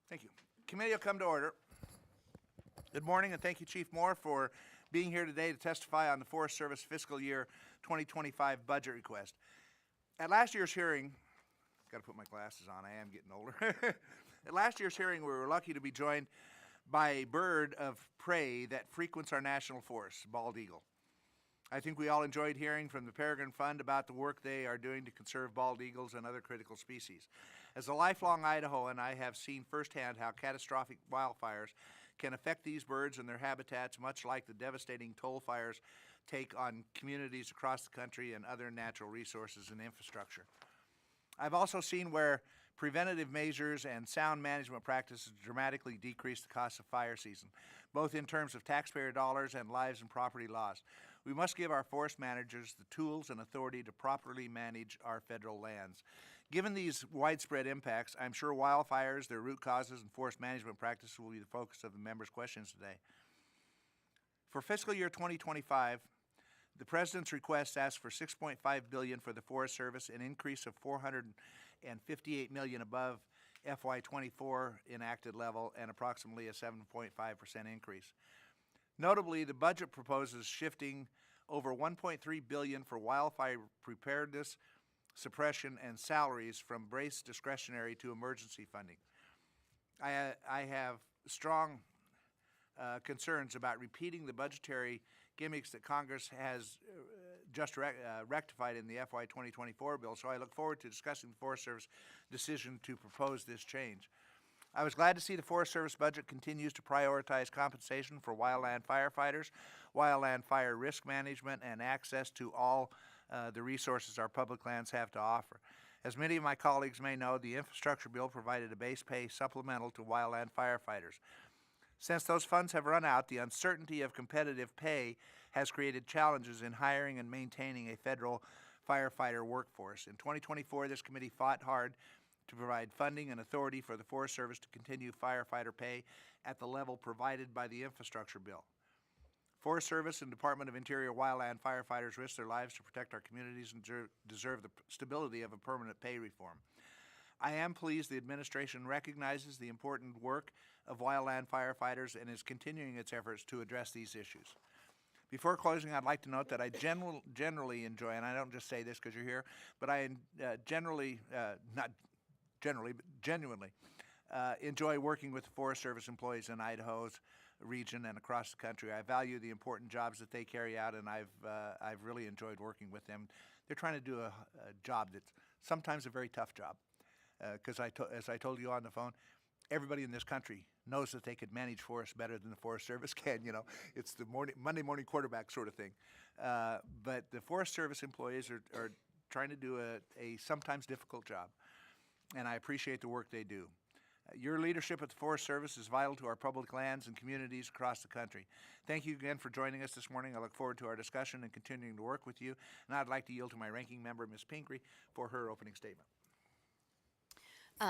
Thank you. Committee will come to order. Good morning, and thank you, Chief Moore, for being here today to testify on the Forest Service fiscal year 2025 budget request. At last year's hearing, got to put my glasses on, I am getting older. At last year's hearing, we were lucky to be joined by a bird of prey that frequents our national forests, bald eagle. I think we all enjoyed hearing from the Peregrine Fund about the work they are doing to conserve bald eagles and other critical species. As a lifelong Idahoan, I have seen firsthand how catastrophic wildfires can affect these birds and their habitats, much like the devastating toll fires take on communities across the country and other natural resources and infrastructure. I've also seen where preventative measures and sound management practices dramatically decrease the cost of fire season, both in terms of taxpayer dollars and lives and property lost. We must give our forest managers the tools and authority to properly manage our federal lands. Given these widespread impacts, I'm sure wildfires, their root causes, and forest management practices will be the focus of the members' questions today. For fiscal year 2025, the President's request asks for $6.5 billion for the Forest Service, an increase of $458 million above FY24 enacted level and approximately a 7.5% increase. Notably, the budget proposes shifting over $1.3 billion for wildfire preparedness, suppression, and salaries from brace discretionary to emergency funding. I have strong concerns about repeating the budgetary gimmicks that Congress has just rectified in the FY 2024 bill, so I look forward to discussing the Forest Service decision to propose this change. I was glad to see the Forest Service budget continues to prioritize compensation for wildland firefighters, wildland fire risk management, and access to all the resources our public lands have to offer. As many of my colleagues may know, the infrastructure bill provided a base pay supplemental to wildland firefighters. Since those funds have run out, the uncertainty of competitive pay has created challenges in hiring and maintaining a federal firefighter workforce. In 2024, this committee fought hard to provide funding and authority for the Forest Service to continue firefighter pay at the level provided by the infrastructure bill. Forest Service and Department of Interior wildland firefighters risk their lives to protect our communities and deserve the stability of a permanent pay reform. I am pleased the administration recognizes the important work of wildland firefighters and is continuing its efforts to address these issues. Before closing, I'd like to note that I generally enjoy, and I don't just say this because you're here, but I genuinely enjoy working with the Forest Service employees in Idaho's region and across the country. I value the important jobs that they carry out, and I've really enjoyed working with them. They're trying to do a job that's sometimes a very tough job, because as I told you on the phone, everybody in this country knows that they could manage forests better than the Forest Service can. You know, it's the Monday morning quarterback sort of thing. But the Forest Service employees are trying to do a sometimes difficult job, and I appreciate the work they do. Your leadership at the Forest Service is vital to our public lands and communities across the country. Thank you again for joining us this morning. I look forward to our discussion and continuing to work with you. And I'd like to yield to my ranking member, Ms. Pingree, for her opening statement.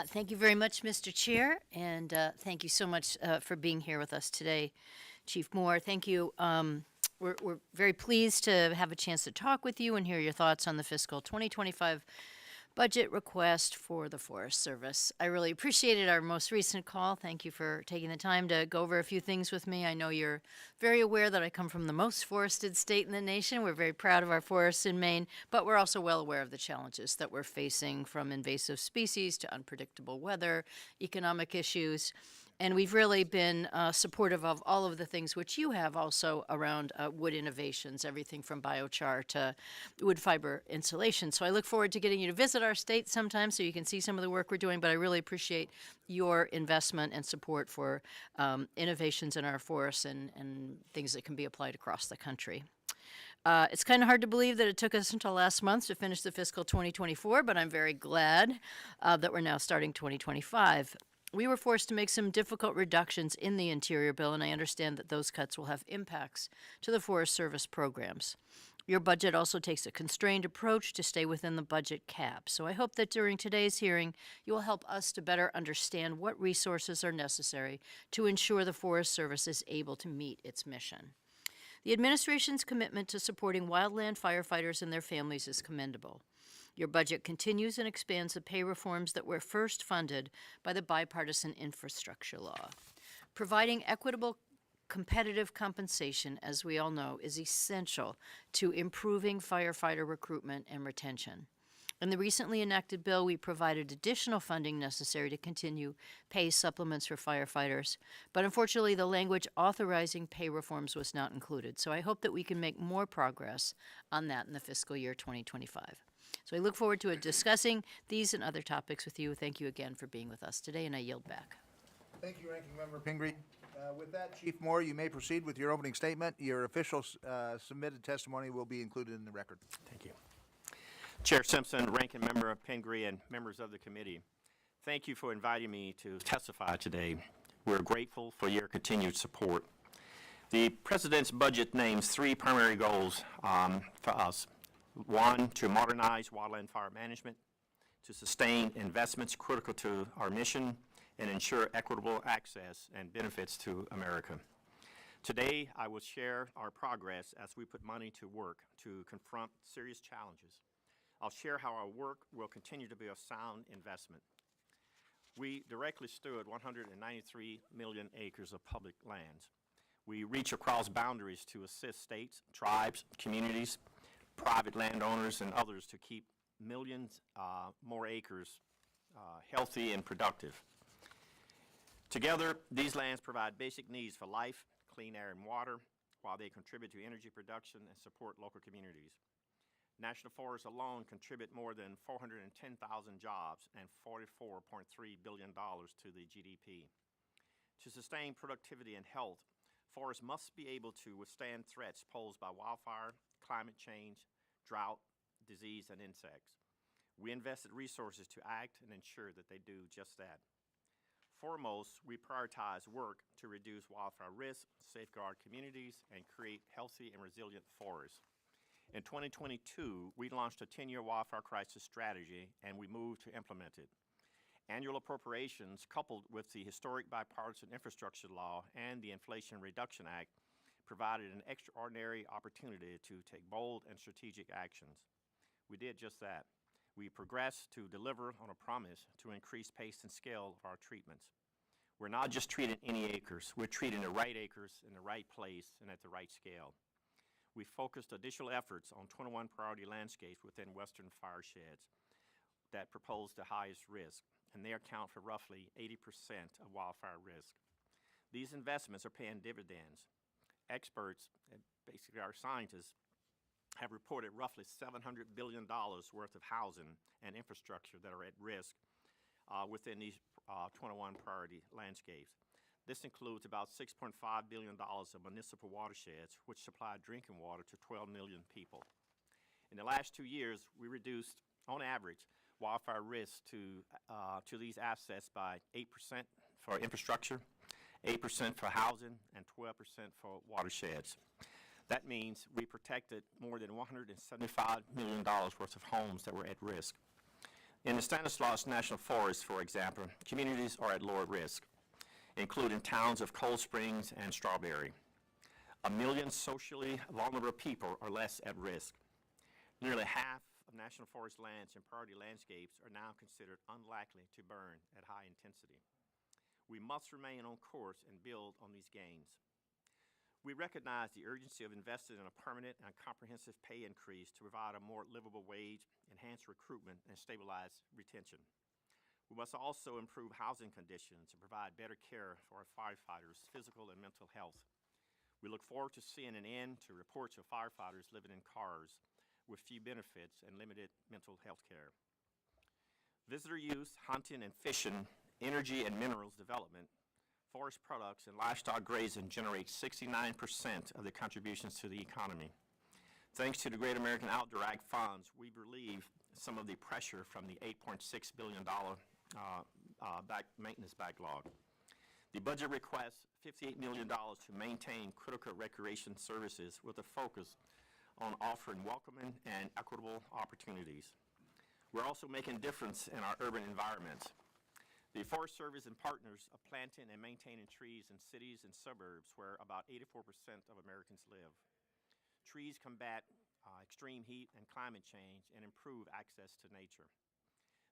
Thank you very much, Mr. Chair, and thank you so much for being here with us today, Chief Moore. Thank you. We're very pleased to have a chance to talk with you and hear your thoughts on the fiscal 2025 budget request for the Forest Service. I really appreciated our most recent call. Thank you for taking the time to go over a few things with me. I know you're very aware that I come from the most forested state in the nation. We're very proud of our forests in Maine, but we're also well aware of the challenges that we're facing, from invasive species to unpredictable weather, economic issues. And we've really been supportive of all of the things which you have also around wood innovations, everything from biochar to wood fiber insulation. So I look forward to getting you to visit our state sometime so you can see some of the work we're doing, but I really appreciate your investment and support for innovations in our forests and things that can be applied across the country. It's kind of hard to believe that it took us until last month to finish the fiscal 2024, but I'm very glad that we're now starting 2025. We were forced to make some difficult reductions in the Interior bill, and I understand that those cuts will have impacts to the Forest Service programs. Your budget also takes a constrained approach to stay within the budget cap. So I hope that during today's hearing, you will help us to better understand what resources are necessary to ensure the Forest Service is able to meet its mission. The administration's commitment to supporting wildland firefighters and their families is commendable. Your budget continues and expands the pay reforms that were first funded by the bipartisan infrastructure law. Providing equitable competitive compensation, as we all know, is essential to improving firefighter recruitment and retention. In the recently enacted bill, we provided additional funding necessary to continue pay supplements for firefighters, but unfortunately the language authorizing pay reforms was not included. So I hope that we can make more progress on that in the fiscal year 2025. So I look forward to discussing these and other topics with you. Thank you again for being with us today, and I yield back. Thank you, Ranking Member Pingree. With that, Chief Moore, you may proceed with your opening statement. Your official submitted testimony will be included in the record. Thank you. Chair Simpson, Ranking Member Pingree, and members of the committee, thank you for inviting me to testify today. We're grateful for your continued support. The President's budget names three primary goals for us. One, to modernize wildland fire management, to sustain investments critical to our mission, and ensure equitable access and benefits to America. Today, I will share our progress as we put money to work to confront serious challenges. I'll share how our work will continue to be a sound investment. We directly steward 193 million acres of public lands. We reach across boundaries to assist states, tribes, communities, private landowners, and others to keep millions more acres healthy and productive. Together, these lands provide basic needs for life, clean air and water, while they contribute to energy production and support local communities. National forests alone contribute more than 410,000 jobs and $44.3 billion to the GDP. To sustain productivity and health, forests must be able to withstand threats posed by wildfire, climate change, drought, disease, and insects. We invested resources to act and ensure that they do just that. Foremost, we prioritize work to reduce wildfire risk, safeguard communities, and create healthy and resilient forests. In 2022, we launched a 10-year wildfire crisis strategy, and we moved to implement it. Annual appropriations, coupled with the historic bipartisan infrastructure law and the Inflation Reduction Act, provided an extraordinary opportunity to take bold and strategic actions. We did just that. We progressed to deliver on a promise to increase pace and scale of our treatments. We're not just treating any acres, we're treating the right acres in the right place and at the right scale. We focused additional efforts on 21 priority landscapes within western firesheds that propose the highest risk, and they account for roughly 80% of wildfire risk. These investments are paying dividends. Experts, and basically our scientists, have reported roughly $700 billion worth of housing and infrastructure that are at risk within these 21 priority landscapes. This includes about $6.5 billion of municipal watersheds, which supply drinking water to 12 million people. In the last 2 years, we reduced, on average, wildfire risk to these assets by 8% for infrastructure, 8% for housing, and 12% for watersheds. That means we protected more than $175 million worth of homes that were at risk. In the Stanislaus National Forest, for example, communities are at lower risk, including towns of Cold Springs and Strawberry. 1 million socially vulnerable people are less at risk. Nearly half of National Forest lands and priority landscapes are now considered unlikely to burn at high intensity. We must remain on course and build on these gains. We recognize the urgency of investing in a permanent and comprehensive pay increase to provide a more livable wage, enhance recruitment, and stabilize retention. We must also improve housing conditions and provide better care for our firefighters' physical and mental health. We look forward to seeing an end to reports of firefighters living in cars with few benefits and limited mental health care. Visitor use, hunting and fishing, energy and minerals development, forest products, and livestock grazing generate 69% of the contributions to the economy. Thanks to the Great American Outdoor Act funds, we relieve some of the pressure from the $8.6 billion maintenance backlog. The budget requests $58 million to maintain critical recreation services with a focus on offering welcoming and equitable opportunities. We're also making a difference in our urban environments. The Forest Service and partners are planting and maintaining trees in cities and suburbs where about 84% of Americans live. Trees combat extreme heat and climate change, and improve access to nature.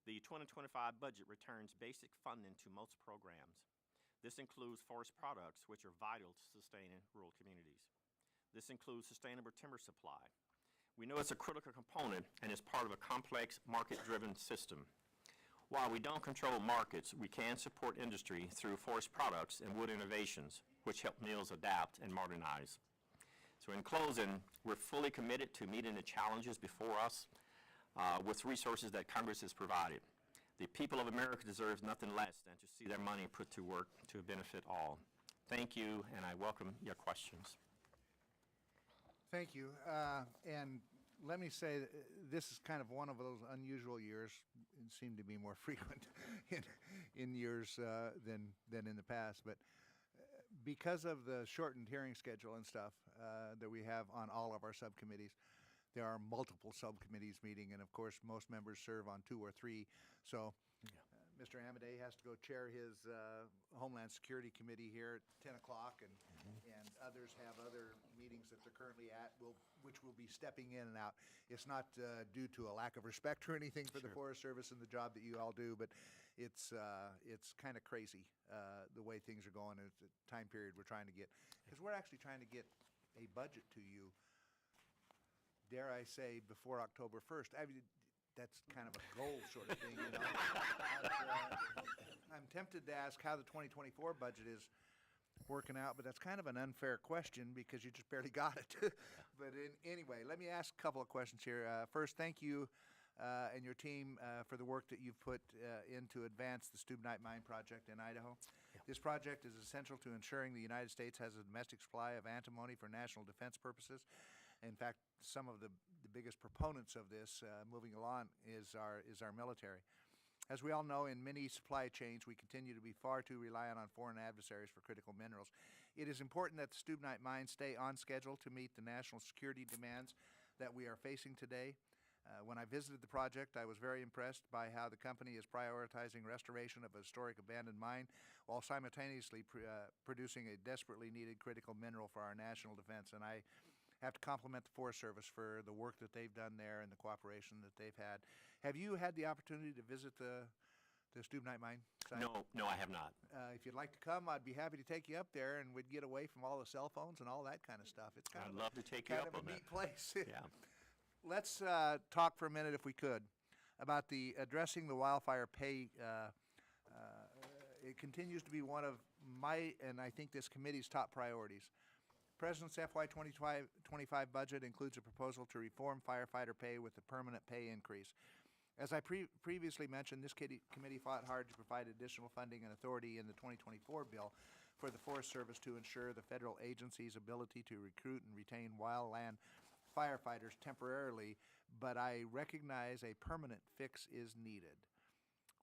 The 2025 budget returns basic funding to most programs. This includes forest products, which are vital to sustaining rural communities. This includes sustainable timber supply. We know it's a critical component and is part of a complex market-driven system. While we don't control markets, we can support industry through forest products and wood innovations, which help mills adapt and modernize. So in closing, we're fully committed to meeting the challenges before us with resources that Congress has provided. The people of America deserve nothing less than to see their money put to work to benefit all. Thank you, and I welcome your questions. Thank you. And let me say that this is kind of one of those unusual years. It seemed to be more frequent in years than in the past. But because of the shortened hearing schedule and stuff that we have on all of our subcommittees, there are multiple subcommittees meeting, and of course, most members serve on 2 or 3. So Mr. Amadei has to go chair his Homeland Security Committee here at 10 o'clock, and others have other meetings that they're currently at, which will be stepping in and out. It's not due to a lack of respect or anything for the Forest Service and the job that you all do, but it's kind of crazy the way things are going. It's a time period we're trying to get, because we're actually trying to get a budget to you, dare I say, before October 1st. I mean, that's kind of a goal sort of thing, you know. I'm tempted to ask how the 2024 budget is working out, but that's kind of an unfair question because you just barely got it. But anyway, let me ask a couple of questions here. First, thank you and your team for the work that you've put in to advance the Stubnite Mine project in Idaho. This project is essential to ensuring the United States has a domestic supply of antimony for national defense purposes. In fact, some of the biggest proponents of this moving along is our military. As we all know, in many supply chains, we continue to be far too reliant on foreign adversaries for critical minerals. It is important that the Stubnite mine stay on schedule to meet the national security demands that we are facing today. When I visited the project, I was very impressed by how the company is prioritizing restoration of a historic abandoned mine while simultaneously producing a desperately needed critical mineral for our national defense. And I have to compliment the Forest Service for the work that they've done there and the cooperation that they've had. Have you had the opportunity to visit the Stubnite mine site? No, I have not. If you'd like to come, I'd be happy to take you up there, and we'd get away from all the cell phones and all that kind of stuff. It's I'd love to take you kind up of on a that. neat place. Yeah. Let's talk for a minute, if we could, about the addressing the wildfire pay. It continues to be one of my, and I think this committee's top priorities. President's FY 2025 budget includes a proposal to reform firefighter pay with a permanent pay increase. As I previously mentioned, this committee fought hard to provide additional funding and authority in the 2024 bill for the Forest Service to ensure the federal agency's ability to recruit and retain wildland firefighters temporarily, but I recognize a permanent fix is needed.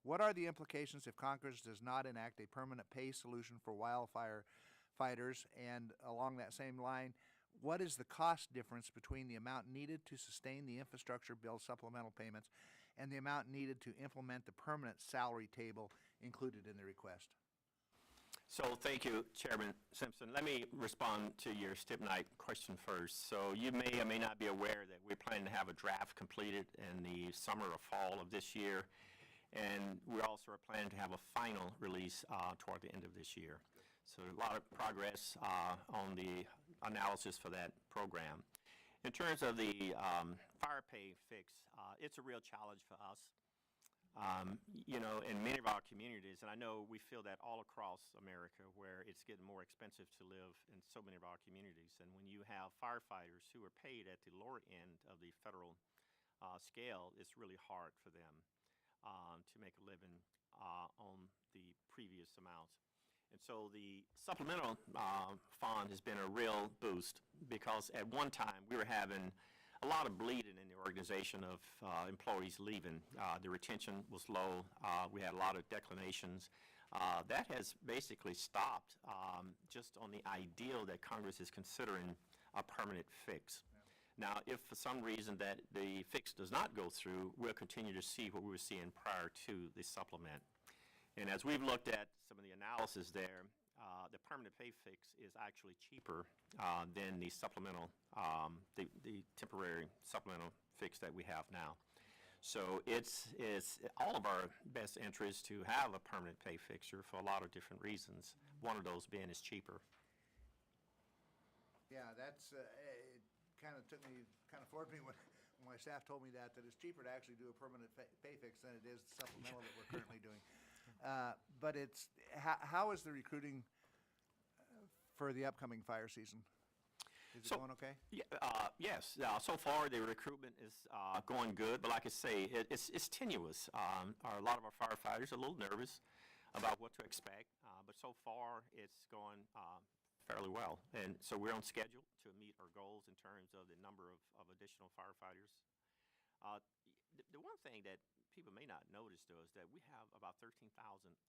What are the implications if Congress does not enact a permanent pay solution for wildfire fighters? And along that same line, what is the cost difference between the amount needed to sustain the infrastructure bill supplemental payments and the amount needed to implement the permanent salary table included in the request? So thank you, Chairman Simpson. Let me respond to your Stubnite question first. So you may or may not be aware that we're planning to have a draft completed in the summer or fall of this year, and we also are planning to have a final release toward the end of this year. So a lot of progress on the analysis for that program. In terms of the fire pay fix, it's a real challenge for us. You know, in many of our communities, and I know we feel that all across America, where it's getting more expensive to live in so many of our communities. And when you have firefighters who are paid at the lower end of the federal scale, it's really hard for them to make a living on the previous amounts. And so the supplemental fund has been a real boost, because at one time we were having a lot of bleeding in the organization of employees leaving. The retention was low. We had a lot of declinations. That has basically stopped just on the ideal that Congress is considering a permanent fix. Now, if for some reason that the fix does not go through, we'll continue to see what we were seeing prior to the supplement. And as we've looked at some of the analysis there, the permanent pay fix is actually cheaper than the supplemental, the temporary supplemental fix that we have now. So it's all of our best interest to have a permanent pay fixture for a lot of different reasons. One of those being it's cheaper. Yeah, that's, it kind of floored me when my staff told me that it's cheaper to actually do a permanent pay fix than it is the supplemental that we're currently doing. But it's, how is the recruiting for the upcoming fire season? Is it going okay? Yeah, yes. So far, the recruitment is going good, but like I say, it's tenuous. A lot of our firefighters are a little nervous about what to expect, but so far, it's going fairly well. And so we're on schedule to meet our goals in terms of the number of additional firefighters. The one thing that people may not notice, though, is that we have about 13,000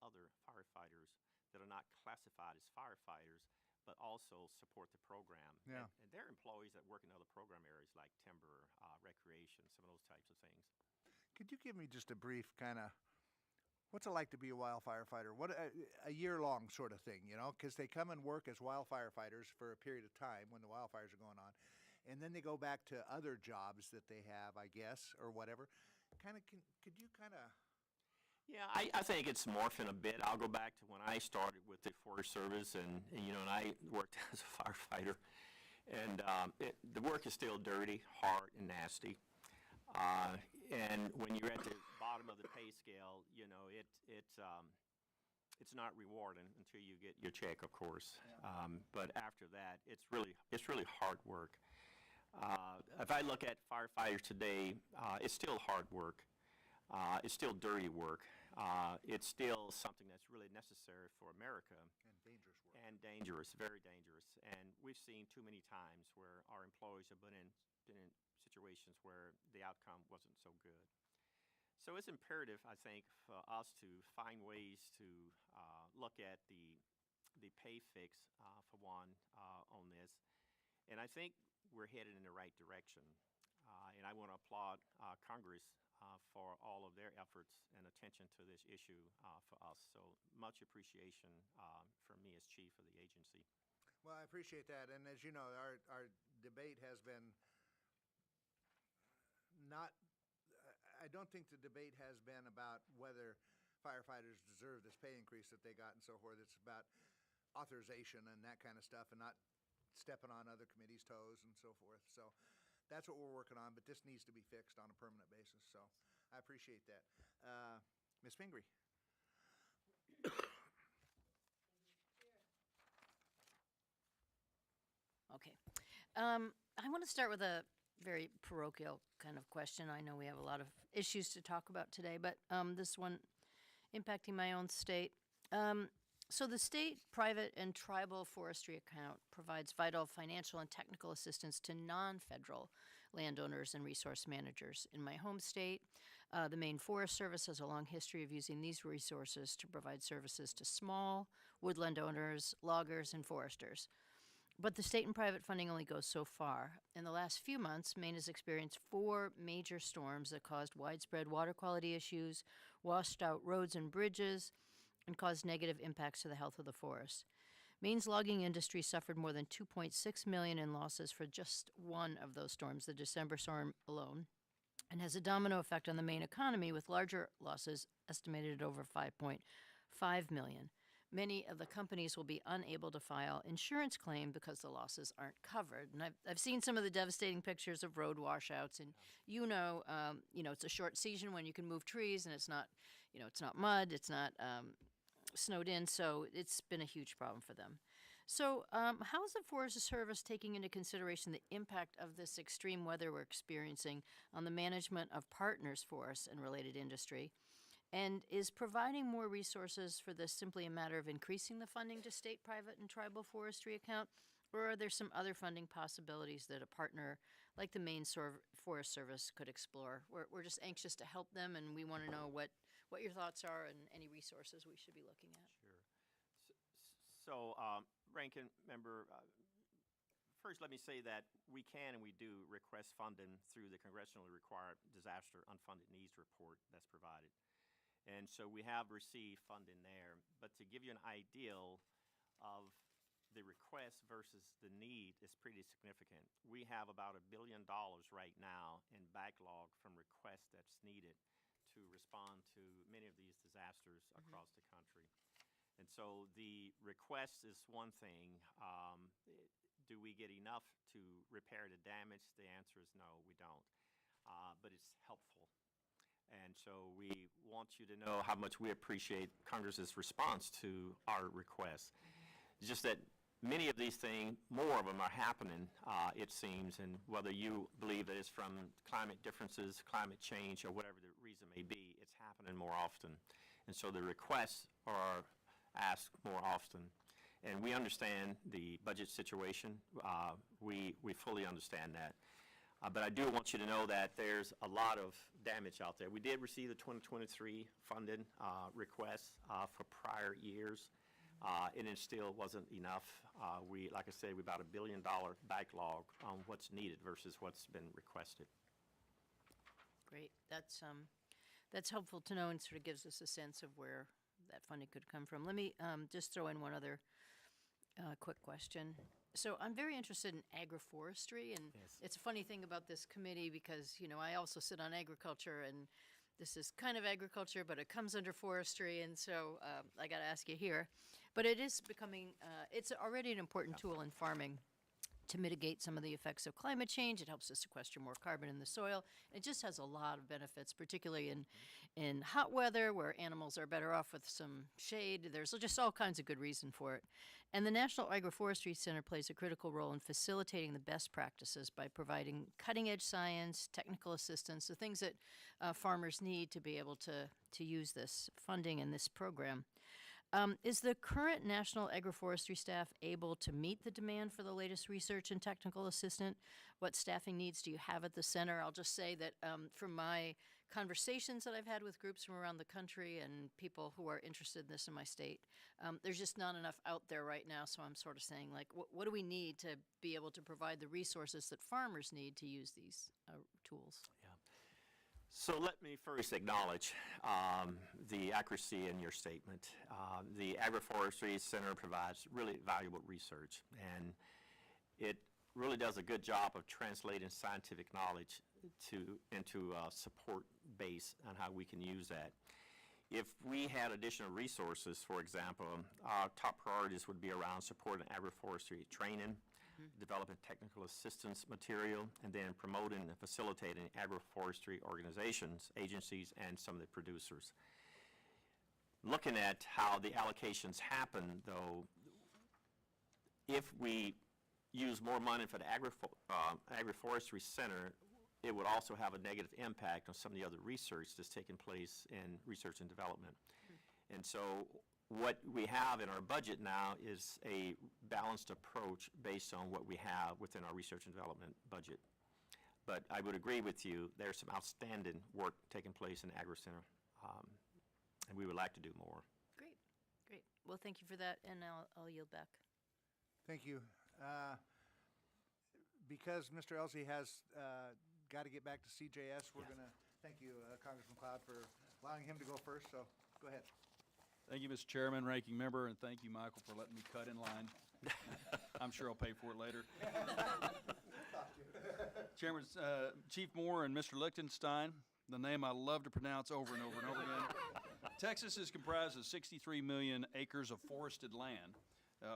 other firefighters that are not classified as firefighters, but also support the program. Yeah. And they're employees that work in other program areas like timber, recreation, some of those types of things. Could you give me just a brief kind of, what's it like to be a wildfire fighter? What, a year-long sort of thing, you know? Because they come and work as wildfire fighters for a period of time when the wildfires are going on, and then they go back to other jobs that they have, I guess, or whatever. Could you kind of... Yeah, I think it's morphing a bit. I'll go back to when I started with the Forest Service, and I worked as a firefighter, and the work is still dirty, hard, and nasty. And when you're at the bottom of the pay scale, it's not rewarding until you get your check, of course. Yeah. But after that, it's really hard work. If I look at firefighters today, it's still hard work. It's still dirty work. It's still something that's really necessary for America. And dangerous work. And dangerous, very dangerous. And we've seen too many times where our employees have been in situations where the outcome wasn't so good. So it's imperative, I think, for us to find ways to look at the pay fix, for one, on this. And I think we're headed in the right direction. And I want to applaud Congress for all of their efforts and attention to this issue for us. So much appreciation from me as chief of the agency. Well, I appreciate that. And as you know, our debate has been not, I don't think the debate has been about whether firefighters deserve this pay increase that they got and so forth. It's about authorization and that kind of stuff, and not stepping on other committees' toes and so forth. So that's what we're working on, but this needs to be fixed on a permanent basis. So I appreciate that. Ms. Pingree. Okay. I want to start with a very parochial kind of question. I know we have a lot of issues to talk about today, but this one impacting my own state. So the state, private, and tribal forestry account provides vital financial and technical assistance to non-federal landowners and resource managers. In my home state, the Maine Forest Service has a long history of using these resources to provide services to small woodland owners, loggers, and foresters. But the state and private funding only goes so far. In the last few months, Maine has experienced 4 major storms that caused widespread water quality issues, washed out roads and bridges, and caused negative impacts to the health of the forest. Maine's logging industry suffered more than $2.6 million in losses for just one of those storms, the December storm alone, and has a domino effect on the Maine economy, with larger losses estimated at over $5.5 million. Many of the companies will be unable to file insurance claim because the losses aren't covered. And I've seen some of the devastating pictures of road washouts, and it's a short season when you can move trees, and it's not mud, it's not snowed in, so it's been a huge problem for them. So how is the Forest Service taking into consideration the impact of this extreme weather we're experiencing on the management of partners' forests and related industry? And is providing more resources for this simply a matter of increasing the funding to state, private, and tribal forestry account? Or are there some other funding possibilities that a partner like the Maine Forest Service could explore? We're just anxious to help them, and we want to know what your thoughts are and any resources we should be looking at. Sure. So, Ranking Member, first let me say that we can and we do request funding through the congressionally required disaster unfunded needs report that's provided. And so we have received funding there. But to give you an idea, request versus the need is pretty significant. We have about $1 billion right now in backlog from requests that's needed to respond to many of these disasters across the country. And so the request is one thing. Do we get enough to repair the damage? The answer is no, we don't. But it's helpful. And so we want you to know how much we appreciate Congress's response to our requests. It's just that many of these things, more of them are happening, it seems, and whether you believe that it's from climate differences, climate change, or whatever the reason may be, it's happening more often. And so the requests are asked more often. And we understand the budget situation. We fully understand that. But I do want you to know that there's a lot of damage out there. We did receive the 2023 funded requests for prior years, and it still wasn't enough. Like I said, we about $1 billion backlog on what's needed versus what's been requested. Great. That's helpful to know and sort of gives us a sense of where that funding could come from. Let me just throw in one other quick question. So I'm very interested in agroforestry, and it's a funny thing about this committee because, you know, I also sit on agriculture, and this is kind of agriculture, but it comes under forestry, and so I got to ask you here. But it is becoming, it's already an important tool in farming to mitigate some of the effects of climate change. It helps to sequester more carbon in the soil. It just has a lot of benefits, particularly in hot weather where animals are better off with some shade. There's just all kinds of good reason for it. And the National Agroforestry Center plays a critical role in facilitating the best practices by providing cutting-edge science, technical assistance, the things that farmers need to be able to use this funding and this program. Is the current National Agroforestry staff able to meet the demand for the latest research and technical assistance? What staffing needs do you have at the center? I'll just say that from my conversations that I've had with groups from around the country and people who are interested in this in my state, there's just not enough out there right now, so I'm sort of saying, like, what do we need to be able to provide the resources that farmers need to use these tools? Yeah. So let me first acknowledge the accuracy in your statement. The Agroforestry Center provides really valuable research, and it really does a good job of translating scientific knowledge into a support base on how we can use that. If we had additional resources, for example, our top priorities would be around supporting agroforestry training, developing technical assistance material, and then promoting and facilitating agroforestry organizations, agencies, and some of the producers. Looking at how the allocations happen, though, if we use more money for the Agroforestry Center, it would also have a negative impact on some of the other research that's taking place in research and development. And so what we have in our budget now is a balanced approach based on what we have within our research and development budget. But I would agree with you, there's some outstanding work taking place in the Agri Center, and we would like to do more. Great, great. Well, thank you for that, and I'll yield back. Thank you. Because Mr. Elsey has got to get back to CJS, we're going to thank you, Congressman Cloud, for allowing him to go first. So go ahead. Thank you, Mr. Chairman, Ranking Member, and thank you, Michael, for letting me cut in line. I'm sure I'll pay for it later. Chairman, Chief Moore and Mr. Lichtenstein, the name I love to pronounce over and over and over again. Texas is comprised of 63 million acres of forested land,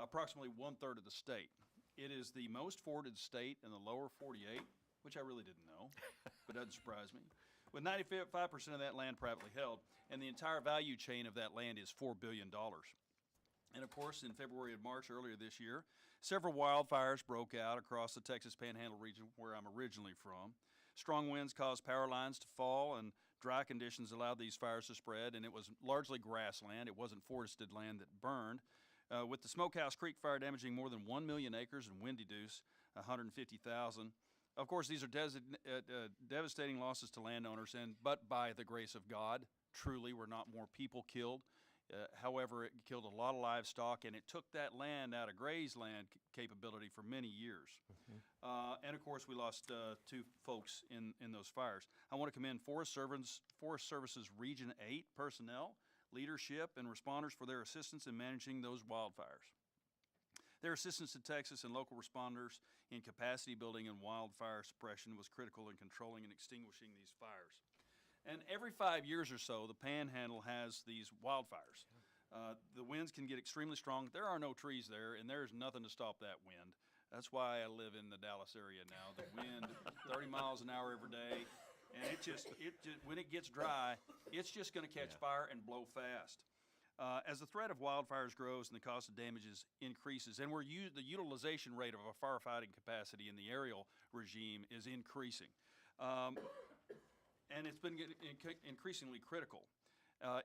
approximately 1/3 of the state. It is the most forested state in the lower 48, which I really didn't know, but doesn't surprise me, with 95% of that land privately held, and the entire value chain of that land is $4 billion. And of course, in February and March earlier this year, several wildfires broke out across the Texas Panhandle region where I'm originally from. Strong winds caused power lines to fall, and dry conditions allowed these fires to spread, and it was largely grassland. It wasn't forested land that burned. With the Smokehouse Creek fire damaging more than 1 million acres and Windy Deuce 150,000. Of course, these are devastating losses to landowners, but by the grace of God, truly were not more people killed. However, it killed a lot of livestock, and it took that land out of grazeland capability for many years. And of course, we lost 2 folks in those fires. I want to commend Forest Service's Region 8 personnel, leadership, and responders for their assistance in managing those wildfires. Their assistance to Texas and local responders in capacity building and wildfire suppression was critical in controlling and extinguishing these fires. And every 5 years or so, the Panhandle has these wildfires. The winds can get extremely strong. There are no trees there, and there's nothing to stop that wind. That's why I live in the Dallas area now. The wind, 30 miles an hour every day, and it just when it gets dry, it's just going to catch fire and blow fast. As the threat of wildfires grows and the cost of damages increases, and the utilization rate of our firefighting capacity in the aerial regime is increasing, and it's been getting increasingly critical.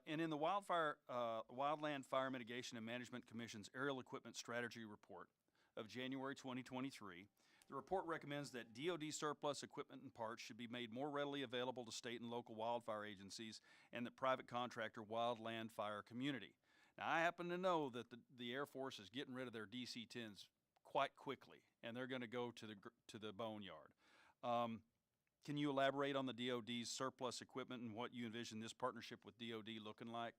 And in the Wildland Fire Mitigation and Management Commission's Aerial Equipment Strategy Report of January 2023, the report recommends that DoD surplus equipment and parts should be made more readily available to state and local wildfire agencies and the private contractor wildland fire community. Now, I happen to know that the Air Force is getting rid of their DC-10s quite quickly, and they're going to go to the boneyard. Can you elaborate on the DoD's surplus equipment and what you envision this partnership with DoD looking like?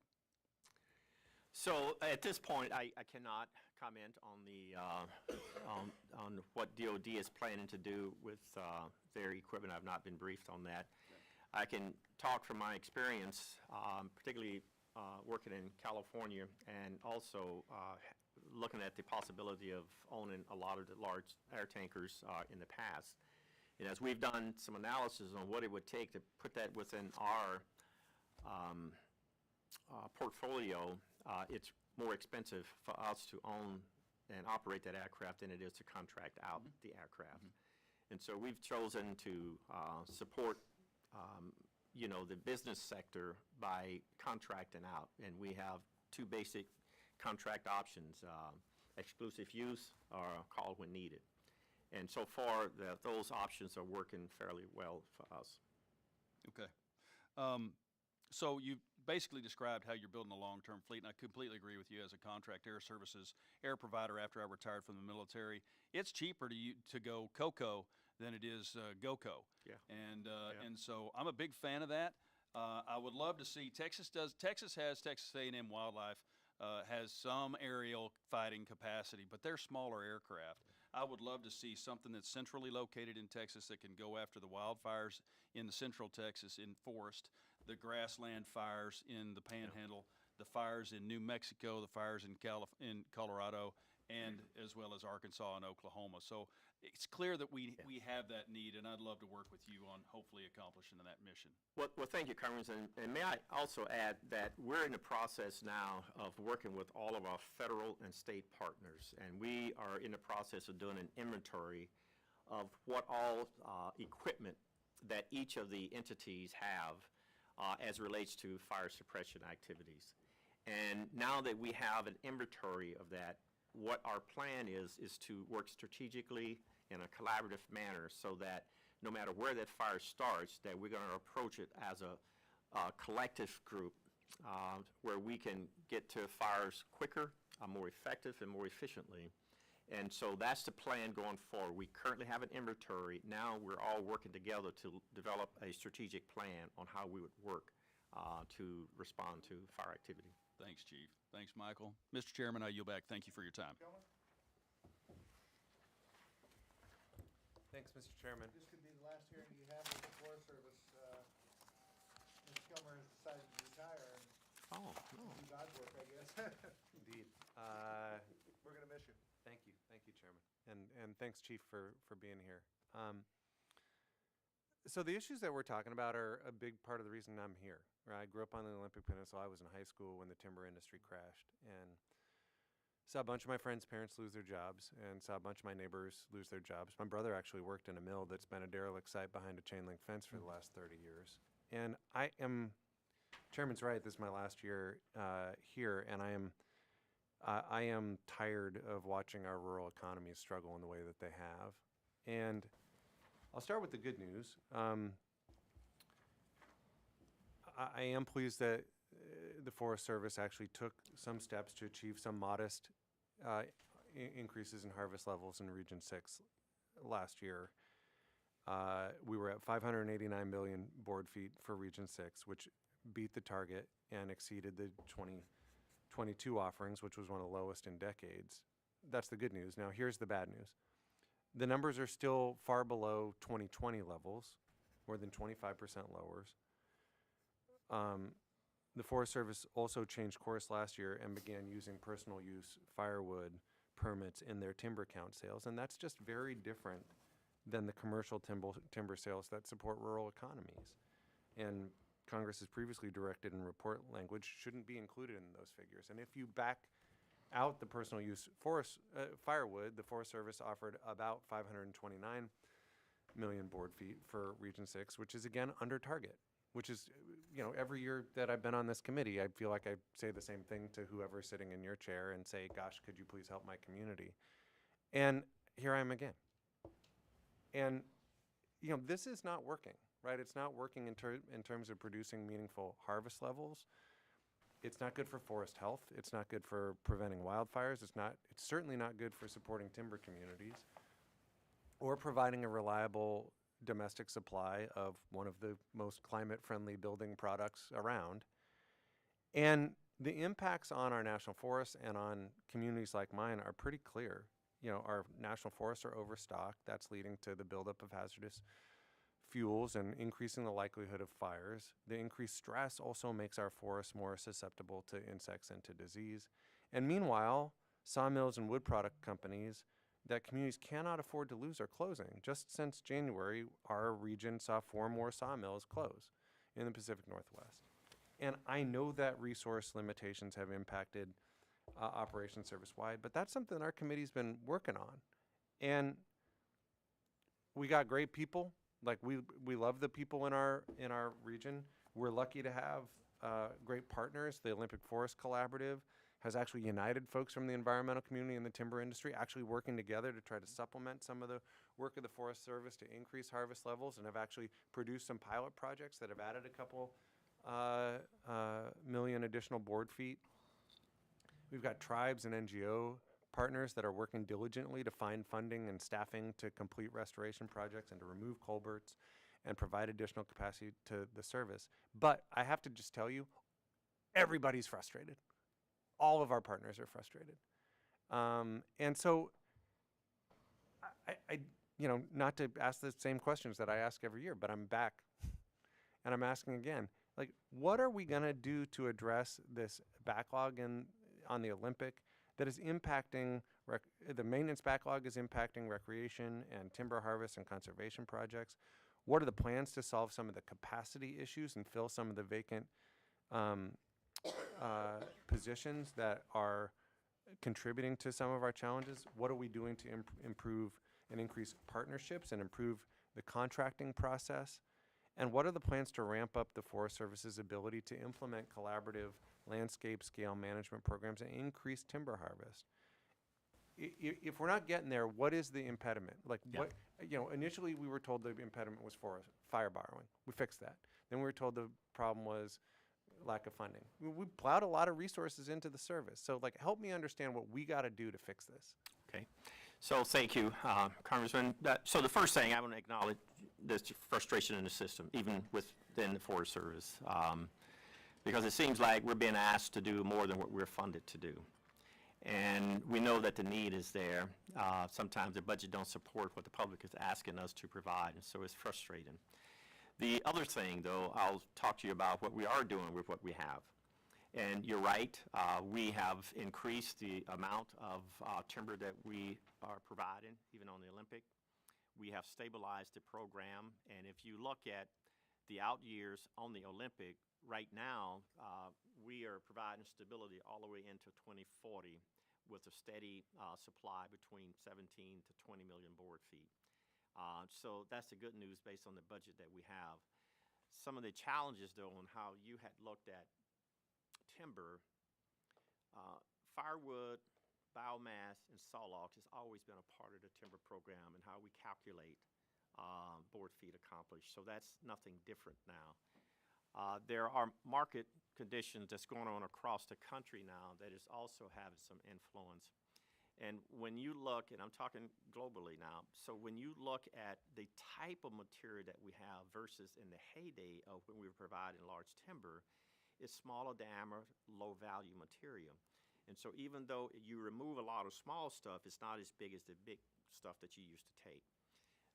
So at this point, I cannot comment on the on what DoD is planning to do with their equipment. I've not been briefed on that. I can talk from my experience, particularly working in California and also looking at the possibility of owning a lot of the large air tankers in the past. And as we've done some analysis on what it would take to put that within our portfolio, it's more expensive for us to own and operate that aircraft than it is to contract out the aircraft. And so we've chosen to support, the business sector by contracting out. And we have two basic contract options, exclusive use or call when needed. And so far, those options are working fairly well for us. Okay. So you basically described how you're building a long-term fleet, and I completely agree with you. As a contract air services air provider after I retired from the military, it's cheaper to go COCO than it is GOCO. Yeah. And so I'm a big fan of that. I would love to see Texas has Texas A&M Wildlife has some aerial fighting capacity, but they're smaller aircraft. I would love to see something that's centrally located in Texas that can go after the wildfires in the central Texas in forest, the grassland fires in the Panhandle, the fires in New Mexico, the fires in Colorado, and as well as Arkansas and Oklahoma. So it's clear that we have that need, and I'd love to work with you on hopefully accomplishing that mission. Well, thank you, Congressman. And may I also add that we're in the process now of working with all of our federal and state partners, and we are in the process of doing an inventory of what all equipment that each of the entities have as relates to fire suppression activities. And now that we have an inventory of that, what our plan is to work strategically in a collaborative manner so that no matter where that fire starts, that we're going to approach it as a collective group where we can get to fires quicker, more effective, and more efficiently. And so that's the plan going forward. We currently have an inventory. Now we're all working together to develop a strategic plan on how we would work to respond to fire activity. Thanks, Chief. Thanks, Michael. Mr. Chairman, I yield back. Thank you for your time. Thanks, Mr. Chairman. This could be the last hearing you have with the Forest Service. Ms. Kilmer has decided to retire and do God's work, I guess. Indeed. We're going to miss you. Thank you, Chairman. And thanks, Chief, for being here. So the issues that we're talking about are a big part of the reason I'm here. Right? I grew up on the Olympic Peninsula. I was in high school when the timber industry crashed, and saw a bunch of my friends' parents lose their jobs, and saw a bunch of my neighbors lose their jobs. My brother actually worked in a mill that's been a derelict site behind a chain link fence for the last 30 years. And Chairman's right, this is my last year here, and I am tired of watching our rural economies struggle in the way that they have. And I'll start with the good news. I am pleased that the Forest Service actually took some steps to achieve some modest increases in harvest levels in Region 6 last year. We were at 589 billion board feet for Region 6, which beat the target and exceeded the 2022 offerings, which was one of the lowest in decades. that's the good news. Now, here's the bad news. The numbers are still far below 2020 levels, more than 25% lowers. The Forest Service also changed course last year and began using personal use firewood permits in their timber count sales, and that's just very different than the commercial timber sales that support rural economies. And Congress has previously directed in report language shouldn't be included in those figures. And if you back out the personal use firewood, the Forest Service offered about 529 million board feet for Region 6, which is again under target, which is, every year that I've been on this committee, I feel like I say the same thing to whoever's sitting in your chair and say, gosh, could you please help my community? And here I am again. And, this is not working, right? It's not working in terms of producing meaningful harvest levels. It's not good for forest health. It's not good for preventing wildfires. It's certainly not good for supporting timber communities or providing a reliable domestic supply of one of the most climate-friendly building products around. And the impacts on our national forests and on communities like mine are pretty clear. Our national forests are overstocked. That's leading to the buildup of hazardous fuels and increasing the likelihood of fires. The increased stress also makes our forests more susceptible to insects and to disease. And meanwhile, sawmills and wood product companies that communities cannot afford to lose are closing. Just since January, our region saw 4 more sawmills close in the Pacific Northwest. And I know that resource limitations have impacted operations service-wide, but that's something our committee's been working on. And we got great people. Like we love the people in our region. We're lucky to have great partners. The Olympic Forest Collaborative has actually united folks from the environmental community and the timber industry, actually working together to try to supplement some of the work of the Forest Service to increase harvest levels, and have actually produced some pilot projects that have added a couple million additional board feet. We've got tribes and NGO partners that are working diligently to find funding and staffing to complete restoration projects and to remove culverts and provide additional capacity to the service. But I have to just tell you, everybody's frustrated. All of our partners are frustrated. And so I not to ask the same questions that I ask every year, but I'm back and I'm asking again, like, what are we gonna do to address this backlog on the Olympic that is impacting, the maintenance backlog is impacting recreation and timber harvest and conservation projects? What are the plans to solve some of the capacity issues and fill some of the vacant positions that are contributing to some of our challenges? What are we doing to improve and increase partnerships and improve the contracting process? And what are the plans to ramp up the Forest Service's ability to implement collaborative landscape scale management programs and increase timber harvest? If we're not getting there, what is the impediment? Like, what, initially we were told the impediment was fire borrowing. We fixed that. Then we were told the problem was lack of funding. We plowed a lot of resources into the service. So, like, help me understand what we got to do to fix this. Okay. So thank you, Congressman. So the first thing, I want to acknowledge this frustration in the system, even within the Forest Service, because it seems like we're being asked to do more than what we're funded to do. And we know that the need is there. Sometimes the budget don't support what the public is asking us to provide, and so it's frustrating. The other thing, though, I'll talk to you about what we are doing with what we have. And you're right, we have increased the amount of timber that we are providing, even on the Olympic. We have stabilized the program, and if you look at the out years on the Olympic, right now, we are providing stability all the way into 2040 with a steady supply between 17 to 20 million board feet. So that's the good news based on the budget that we have. Some of the challenges, though, on how you had looked at timber, firewood, biomass, and sawlogs has always been a part of the timber program and how we calculate board feet accomplished. So that's nothing different now. There are market conditions that's going on across the country now that is also having some influence. And when you look, and I'm talking globally now, so when you look at the type of material that we have versus in the heyday of when we were providing large timber, it's smaller diameter, low value material. And so even though you remove a lot of small stuff, it's not as big as the big stuff that you used to take.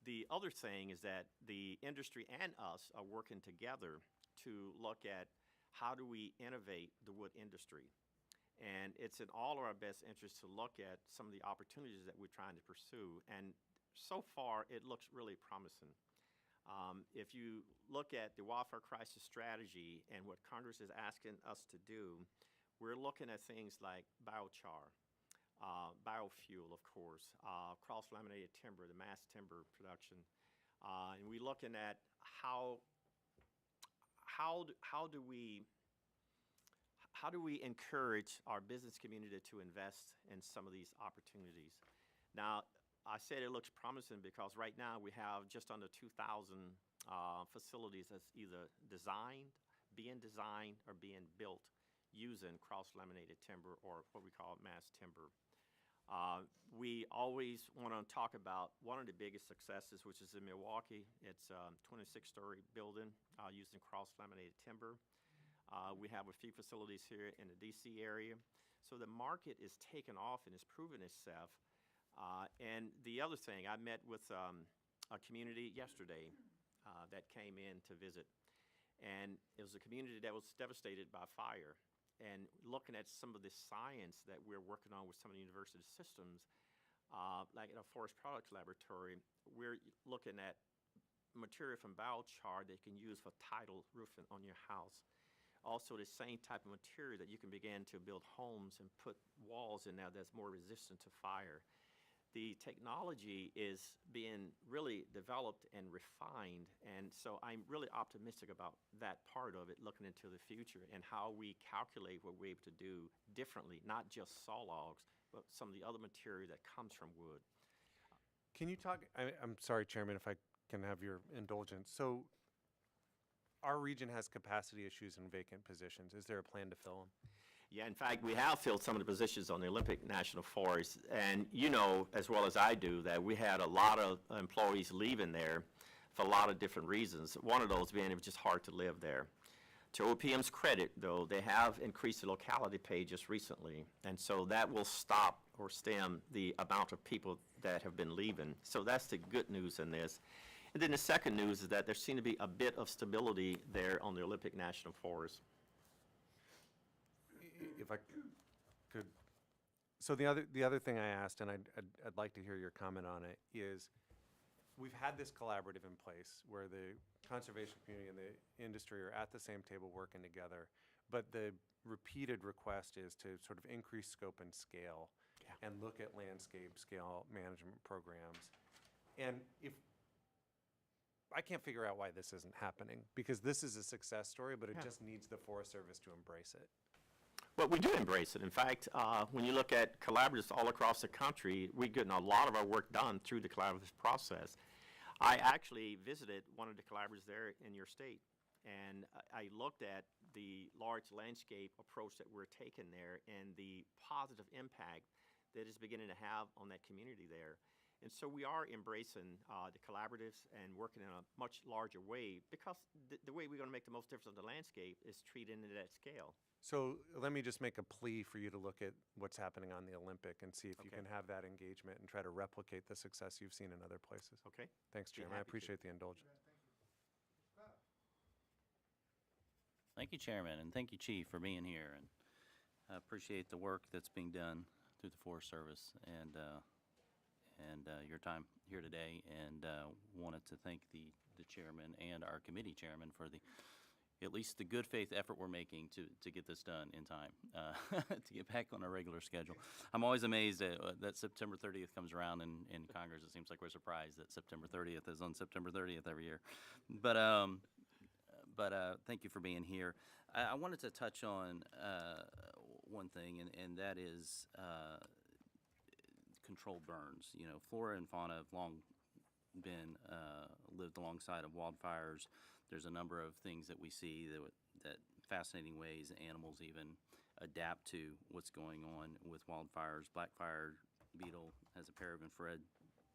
The other thing is that the industry and us are working together to look at how do we innovate the wood industry. And it's in all of our best interest to look at some of the opportunities that we're trying to pursue. And so far, it looks really promising. If you look at the wildfire crisis strategy and what Congress is asking us to do, we're looking at things like biochar, biofuel, of course, cross-laminated timber, the mass timber production. And we're looking at how do we encourage our business community to invest in some of these opportunities? Now, I said it looks promising because right now we have just under 2,000 facilities that's either being designed, or being built using cross-laminated timber, or what we call mass timber. We always want to talk about one of the biggest successes, which is in Milwaukee. It's a 26-story building using cross-laminated timber. We have a few facilities here in the DC area. So the market is taking off and is proving itself. And the other thing, I met with a community yesterday that came in to visit. And it was a community that was devastated by fire. And looking at some of the science that we're working on with some of the university systems, like in a forest products laboratory, we're looking at material from biochar that you can use for tidal roofing on your house. Also, the same type of material that you can begin to build homes and put walls in there that's more resistant to fire. The technology is being really developed and refined, and so I'm really optimistic about that part of it, looking into the future and how we calculate what we're able to do differently, not just saw logs, but some of the other material that comes from wood. Can you talk, I'm sorry, Chairman, if I can have your indulgence. So our region has capacity issues and vacant positions. Is there a plan to fill them? Yeah, in fact, we have filled some of the positions on the Olympic National Forest, and you know as well as I do that we had a lot of employees leaving there for a lot of different reasons. One of those being it was just hard to live there. To OPM's credit, though, they have increased the locality pay just recently, and so that will stop or stem the amount of people that have been leaving. So that's the good news in this. And then the second news is that there seems to be a bit of stability there on the Olympic National Forest. If I could, so the other thing I asked, and I'd like to hear your comment on it, is we've had this collaborative in place where the conservation community and the industry are at the same table working together, but the repeated request is to sort of increase scope and scale and look at landscape scale management programs. And if I can't figure out why this isn't happening, because this is a success story, but it just needs the Forest Service to embrace it. But we do embrace it. In fact, when you look at collaboratives all across the country, we're getting a lot of our work done through the collaborative process. I actually visited one of the collaboratives there in your state, and I looked at the large landscape approach that we're taking there and the positive impact that it's beginning to have on that community there. And so we are embracing the collaboratives and working in a much larger way, because the way we're going to make the most difference on the landscape is treating it at scale. So let me just make a plea for you to look at what's happening on the Olympic and see if you Okay. can have that engagement and try to replicate the success you've seen in other places. Okay? Thanks, Be Chairman. I happy to. appreciate the indulgence. Thank you, Chairman, and thank you, Chief, for being here. And I appreciate the work that's being done through the Forest Service and your time here today. And wanted to thank the chairman and our committee chairman for at least the good faith effort we're making to get this done in time, to get back on our regular schedule. I'm always amazed that September 30th comes around in Congress. It seems like we're surprised that September 30th is on September 30th every year. But thank you for being here. I wanted to touch on one thing, and that is controlled burns. You know, flora and fauna have long been lived alongside of wildfires. There's a number of things that we see that fascinating ways animals even adapt to what's going on with wildfires. Black fire beetle has a pair of infrared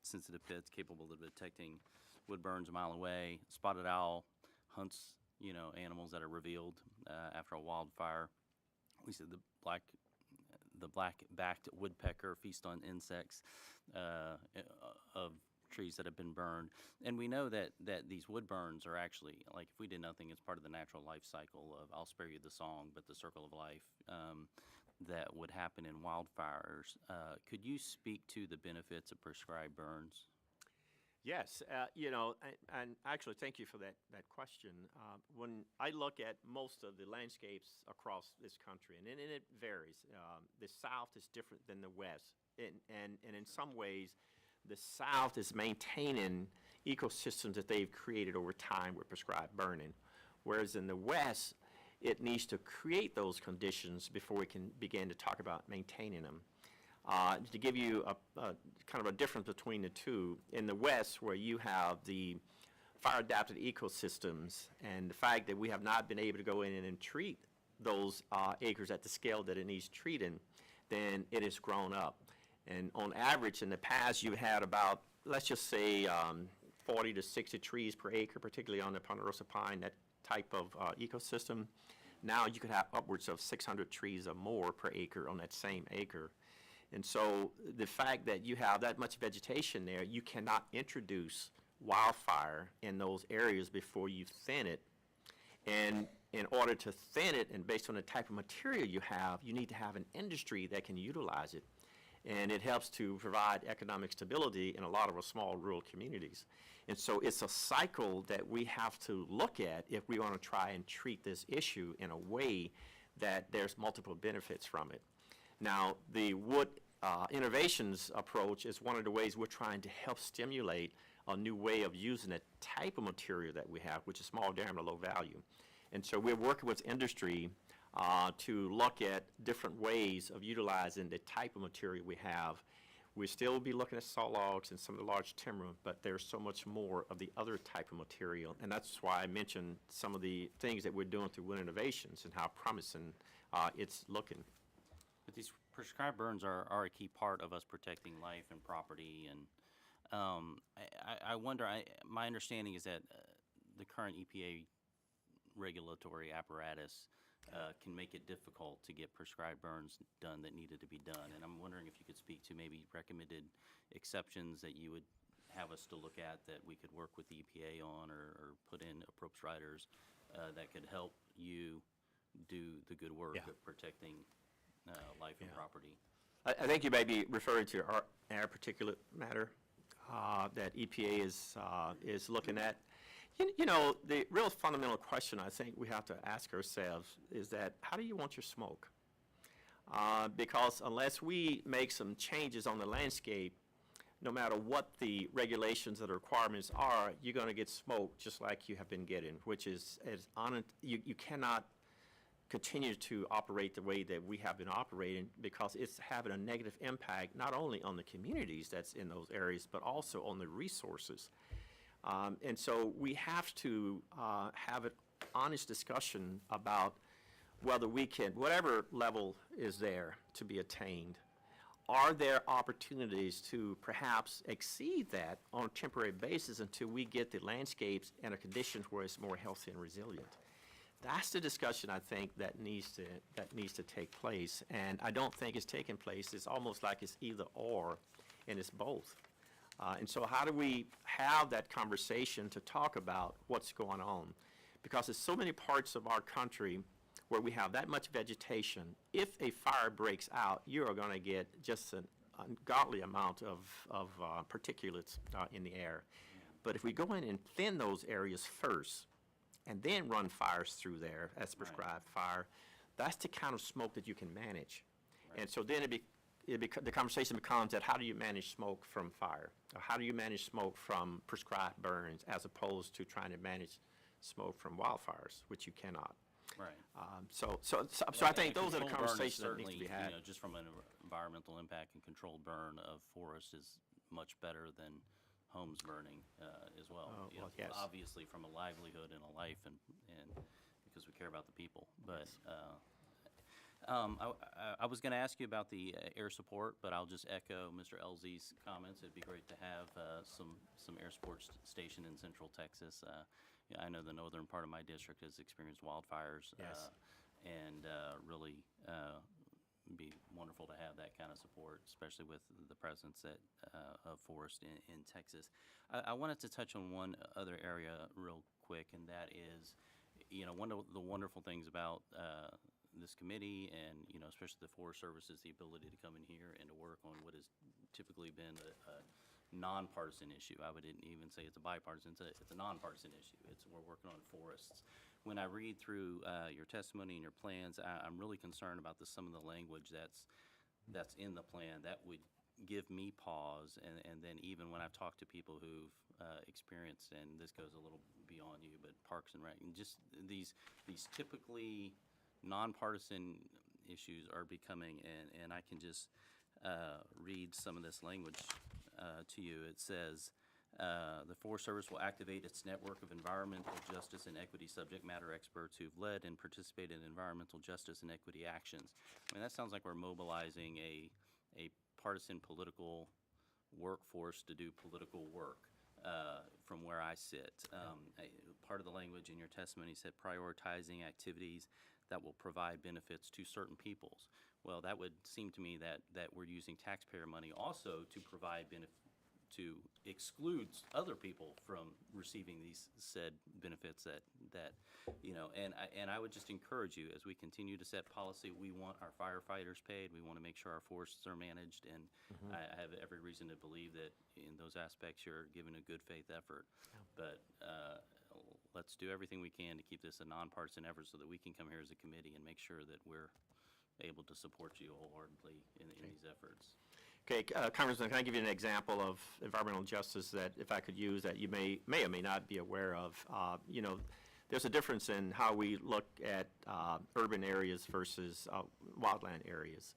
sensitive pits capable of detecting wood burns a mile away. Spotted owl hunts, you know, animals that are revealed after a wildfire. We see the the black-backed woodpecker feast on insects of trees that have been burned. And we know that these wood burns are actually, like if we did nothing, it's part of the natural life cycle of, I'll spare you the song, but the circle of life that would happen in wildfires. Could you speak to the benefits of prescribed burns? Yes, and actually, thank you for that question. When I look at most of the landscapes across this country, and it varies, the South is different than the West, and in some ways, the South is maintaining ecosystems that they've created over time with prescribed burning, whereas in the West, it needs to create those conditions before we can begin to talk about maintaining them. To give you a kind of a difference between the two, in the West, where you have the fire-adapted ecosystems and the fact that we have not been able to go in and treat those acres at the scale that it needs treating, then it has grown up. And on average, in the past, you had about, let's just say, 40 to 60 trees per acre, particularly on the ponderosa pine, that type of ecosystem. Now you could have upwards of 600 trees or more per acre on that same acre. And so the fact that you have that much vegetation there, you cannot introduce wildfire in those areas before you thin it. And in order to thin it, and based on the type of material you have, you need to have an industry that can utilize it. And it helps to provide economic stability in a lot of our small rural communities. And so it's a cycle that we have to look at if we want to try and treat this issue in a way that there's multiple benefits from it. Now, the wood innovations approach is one of the ways we're trying to help stimulate a new way of using the type of material that we have, which is small diameter, low value. And so we're working with industry to look at different ways of utilizing the type of material we have. We still will be looking at saw logs and some of the large timber, but there's so much more of the other type of material. And that's why I mentioned some of the things that we're doing through Wood Innovations and how promising it's looking. But these prescribed burns are a key part of us protecting life and property. And I wonder, my understanding is that the current EPA regulatory apparatus can make it difficult to get prescribed burns done that needed to be done. And I'm wondering if you could speak to maybe recommended exceptions that you would have us to look at that we could work with the EPA on or put in Appropriations that could help you do the good work of protecting life and property. I think you may be referring to our air particulate matter that EPA is looking at. You know, the real fundamental question I think we have to ask ourselves is that how do you want your smoke? Because unless we make some changes on the landscape, no matter what the regulations or the requirements are, you're going to get smoke just like you have been getting, which is you cannot continue to operate the way that we have been operating because it's having a negative impact not only on the communities that's in those areas, but also on the resources. And so we have to have an honest discussion about whether we can, whatever level is there to be attained, are there opportunities to perhaps exceed that on a temporary basis until we get the landscapes in a condition where it's more healthy and resilient? That's the discussion I think that needs to take place, and I don't think it's taking place. It's almost like it's either or, and it's both. And so how do we have that conversation to talk about what's going on? Because there's so many parts of our country where we have that much vegetation. If a fire breaks out, you are going to get just an ungodly amount of particulates in the air. But if we go in and thin those areas first, and then run fires through there as prescribed fire, that's the kind of smoke that you can manage. And so then the conversation becomes that how do you manage smoke from fire? Or how do you manage smoke from prescribed burns as opposed to trying to manage smoke from wildfires, which you cannot. Right. So I think those are the conversations that need to be had. You know, just from an environmental impact and controlled burn of forest is much better than homes burning as well. You know, yes. Obviously from a livelihood and a life and because we care about the people. But I was going to ask you about the air support, but I'll just echo Mr. Elzey's comments. It'd be great to have some air support station in Central Texas. Yeah, I know the northern part of my district has experienced wildfires Yes. and really be wonderful to have that kind of support, especially with the presence of Forest in Texas. I wanted to touch on one other area real quick, and that is, one of the wonderful things about this committee and, especially the Forest Service is the ability to come in here and to work on what has typically been a nonpartisan issue. I wouldn't even say it's a bipartisan, it's a nonpartisan issue. We're working on forests. When I read through your testimony and your plans, I'm really concerned about some of the language that's in the plan that would give me pause. And then even when I've talked to people who've experienced, and this goes a little beyond you, but Parks and Rec, and just these typically nonpartisan issues are becoming, and I can just read some of this language to you. It says, the Forest Service will activate its network of environmental justice and equity subject matter experts who've led and participated in environmental justice and equity actions. I mean, that sounds like we're mobilizing a partisan political workforce to do political work from where I sit. Part of the language in your testimony said prioritizing activities that will provide benefits to certain peoples. Well, that would seem to me that we're using taxpayer money also to provide to exclude other people from receiving these said benefits that and I would just encourage you, as we continue to set policy, we want our firefighters paid, we want to make sure our forests are managed, and I have every reason to believe that in those aspects you're giving a good faith effort. But let's do everything we can to keep this a nonpartisan effort so that we can come here as a committee and make sure that we're able to support you wholeheartedly in these efforts. Okay, Congressman, can I give you an example of environmental justice that, if I could use, that you may or may not be aware of? There's a difference in how we look at urban areas versus wildland areas.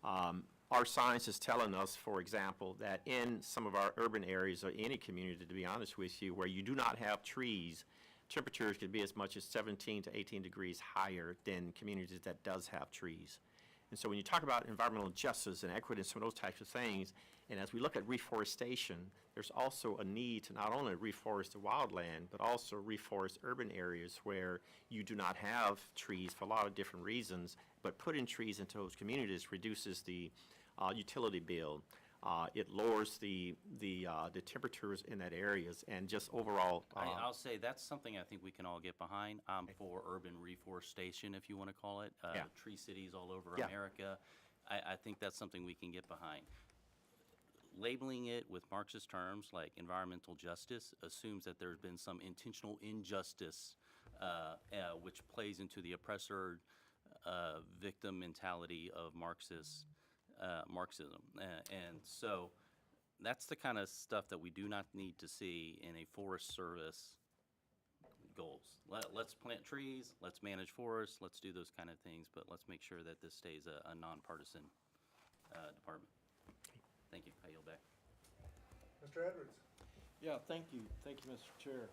Our science is telling us, for example, that in some of our urban areas, or any community, to be honest with you, where you do not have trees, temperatures could be as much as 17 to 18 degrees higher than communities that does have trees. And so when you talk about environmental justice and equity and some of those types of things, and as we look at reforestation, there's also a need to not only reforest the wildland, but also reforest urban areas where you do not have trees for a lot of different reasons, but putting trees into those communities reduces the utility bill. It lowers the temperatures in that areas, and just overall. I'll say that's something I think we can all get behind. I'm for urban reforestation, if you want to call it. Tree cities all over America. I think that's something we can get behind. Labeling it with Marxist terms like environmental justice assumes that there's been some intentional injustice, which plays into the oppressor victim mentality of Marxism. And so that's the kind of stuff that we do not need to see in a Forest Service goals. Let's plant trees, let's manage forests, let's do those kind of things, but let's make sure that this stays a nonpartisan department. Thank you. I yield back. Mr. Edwards? Yeah, thank you. Thank you, Mr. Chair.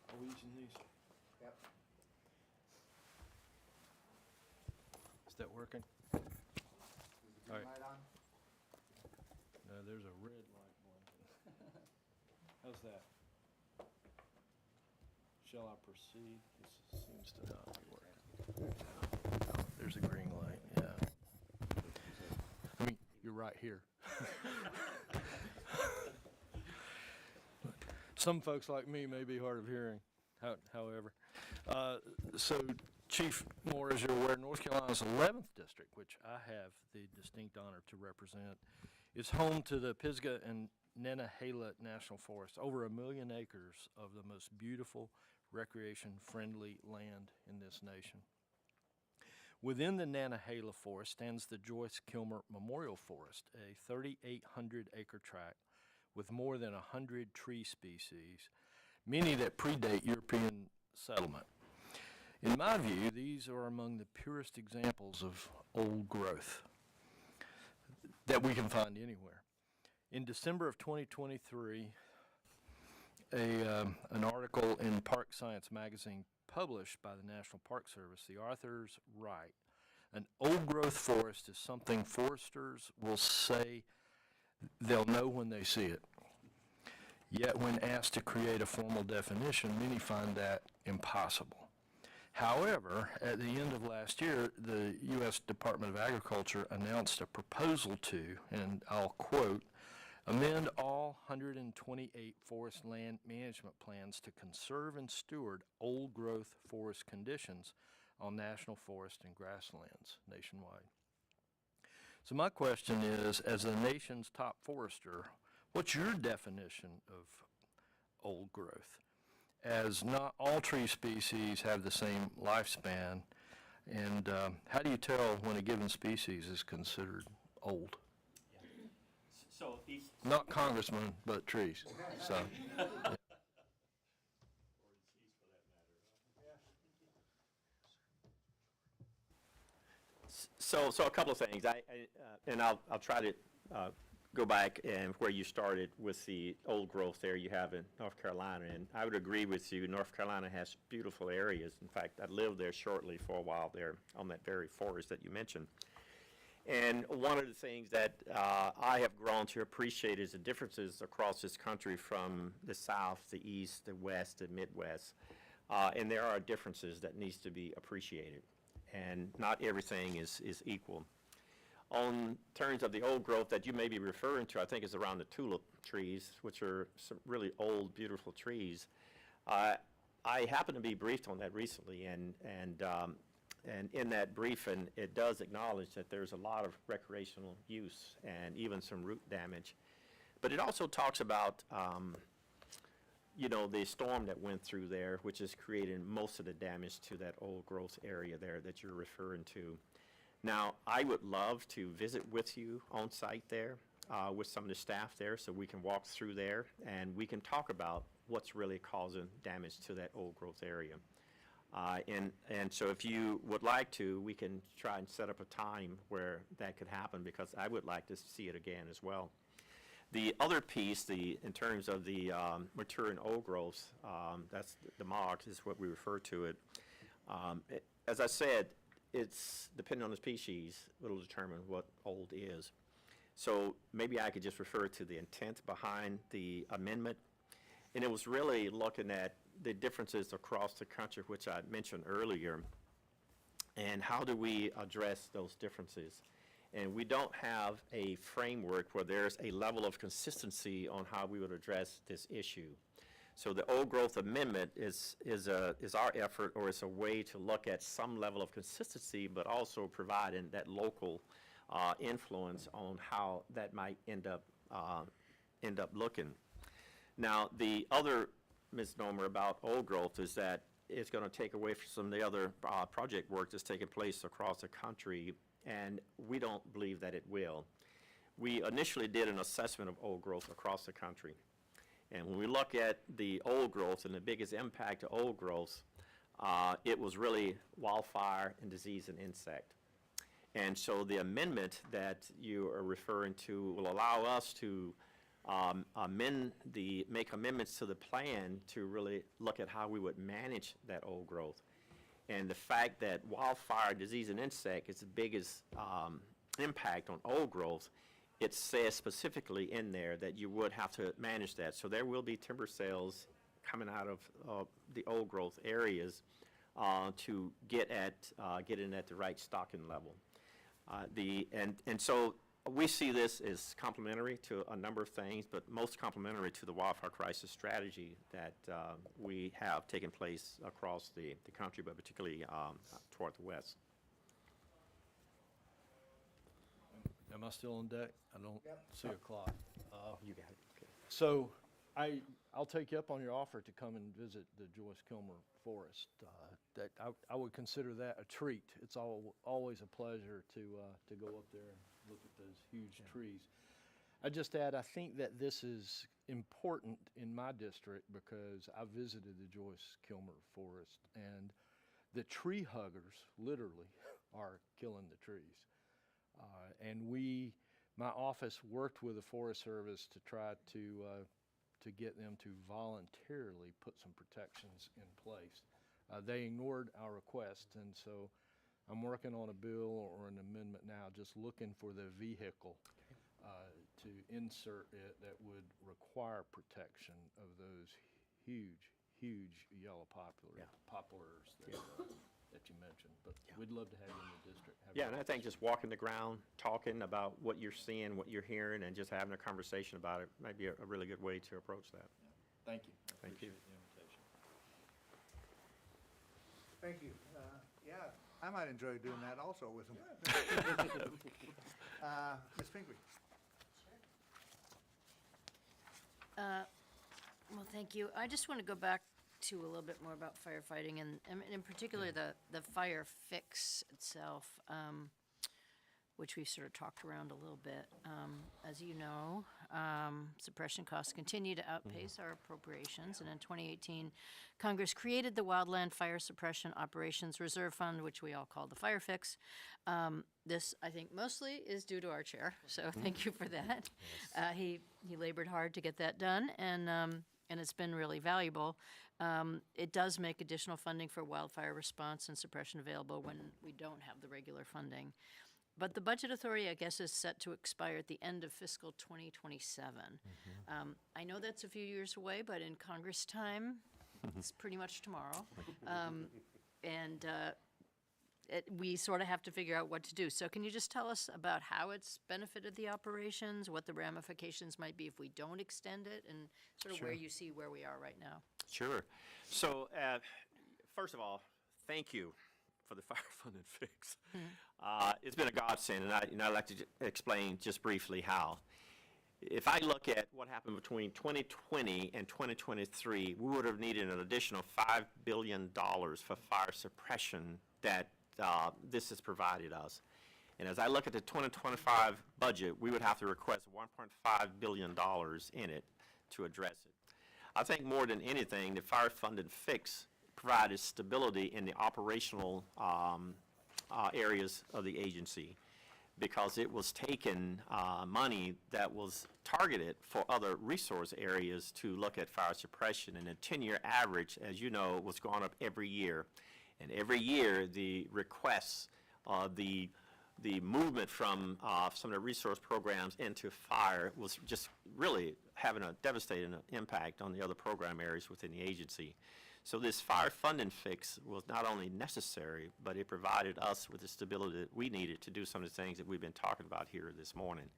Are we using these? Yep. Is that working? Is the All green right. light on? No, there's a red light blinking. How's that? Shall I proceed? This seems to not be working. There's a green light, yeah. I mean, you're right here. Some folks like me may be hard of hearing, however. So, Chief Moore, as you're aware, North Carolina's 11th district, which I have the distinct honor to represent, is home to the Pisgah and Nantahala National Forest, over 1 million acres of the most beautiful recreation-friendly land in this nation. Within the Nantahala Forest stands the Joyce Kilmer Memorial Forest, a 3,800-acre tract with more than 100 tree species, many that predate European settlement. In my view, these are among the purest examples of old growth that we can find anywhere. In December of 2023, an article in Park Science magazine published by the National Park Service, the authors write, "An old-growth forest is something foresters will say they'll know when they see it. Yet when asked to create a formal definition, many find that impossible. However, at the end of last year, the U.S. Department of Agriculture announced a proposal to, and I'll quote, amend all 128 forest land management plans to conserve and steward old-growth forest conditions on national forest and grasslands nationwide. So my question is, as the nation's top forester, what's your definition of old growth? As not all tree species have the same lifespan, and how do you tell when a given species is considered old? So these, Not congressmen, but trees. So, so a couple of things. And I'll try to go back and where you started with the old growth there you have in North Carolina. And I would agree with you. North Carolina has beautiful areas. In fact, I lived there shortly for a while there on that very forest that you mentioned. And one of the things that I have grown to appreciate is the differences across this country from the South, the East, the West, the Midwest. And there are differences that needs to be appreciated. And not everything is equal. On terms of the old growth that you may be referring to, I think is around the tulip trees, which are some really old, beautiful trees. I happened to be briefed on that recently, and in that briefing, it does acknowledge that there's a lot of recreational use and even some root damage. But it also talks about, the storm that went through there, which is creating most of the damage to that old growth area there that you're referring to. Now, I would love to visit with you on site there with some of the staff there so we can walk through there and we can talk about what's really causing damage to that old growth area. And so if you would like to, we can try and set up a time where that could happen because I would like to see it again as well. The other piece, in terms of the mature and old growth, that's the MOGs is what we refer to it. As I said, it's depending on the species, it'll determine what old is. So maybe I could just refer to the intent behind the amendment. And it was really looking at the differences across the country, which I mentioned earlier, and how do we address those differences? And we don't have a framework where there's a level of consistency on how we would address this issue. So the old growth amendment is our effort, or it's a way to look at some level of consistency, but also providing that local influence on how that might end up looking. Now, the other misnomer about old growth is that it's going to take away from some of the other project work that's taking place across the country, and we don't believe that it will. We initially did an assessment of old growth across the country. And when we look at the old growth and the biggest impact of old growth, it was really wildfire and disease and insect. And so the amendment that you are referring to will allow us to make amendments to the plan to really look at how we would manage that old growth. And the fact that wildfire, disease, and insect is the biggest impact on old growth, it says specifically in there that you would have to manage that. So there will be timber sales coming out of the old growth areas to get in at the right stocking level. And so we see this as complementary to a number of things, but most complementary to the wildfire crisis strategy that we have taken place across the country, but particularly toward the west. am I still on deck? I don't see a clock. You got it. Okay. So I'll take you up on your offer to come and visit the Joyce Kilmer Forest. That I would consider that a treat. It's always a pleasure to go up there and look at those huge trees. I just add, I think that this is important in my district because I visited the Joyce Kilmer Forest, and the tree huggers literally are killing the trees. And my office worked with the Forest Service to try to get them to voluntarily put some protections in place. They ignored our request, and so I'm working on a bill or an amendment now, just looking for the vehicle to insert it that would require protection of those huge, huge yellow poplars that you mentioned. But we'd love to have you in the district. Have Yeah, you- and I think just walking the ground, talking about what you're seeing, what you're hearing, and just having a conversation about it might be a really good way to approach that. Thank you. I Thank you. appreciate the invitation. Thank you. Yeah, I might enjoy doing that also with them. Ms. Pingree? Well, thank you. I just want to go back to a little bit more about firefighting and in particular the fire fix itself, which we've sort of talked around a little bit. As you know, suppression costs continue to outpace our appropriations, and in 2018, Congress created the Wildland Fire Suppression Operations Reserve Fund, which we all call the Fire Fix. This, I think, mostly is due to our chair, so thank you for that. He labored hard to get that done, and it's been really valuable. It does make additional funding for wildfire response and suppression available when we don't have the regular funding. But the budget authority, I guess, is set to expire at the end of fiscal 2027. I know that's a few years away, but in Congress time, it's pretty much tomorrow. We sort of have to figure out what to do. So can you just tell us about how it's benefited the operations, what the ramifications might be if we don't extend it, and sort of where you see where we are right now? Sure. So, first of all, thank you for the fire funding fix. It's been a godsend, and I'd like to explain just briefly how. If I look at what happened between 2020 and 2023, we would have needed an additional $5 billion for fire suppression that this has provided us. And as I look at the 2025 budget, we would have to request $1.5 billion in it to address it. I think more than anything, the fire funded fix provided stability in the operational areas of the agency, because it was taking money that was targeted for other resource areas to look at fire suppression. And the 10-year average, as you know, was going up every year. And every year, the requests, the movement from some of the resource programs into fire was just really having a devastating impact on the other program areas within the agency. So this fire funding fix was not only necessary, but it provided us with the stability that we needed to do some of the things that we've been talking about here this morning.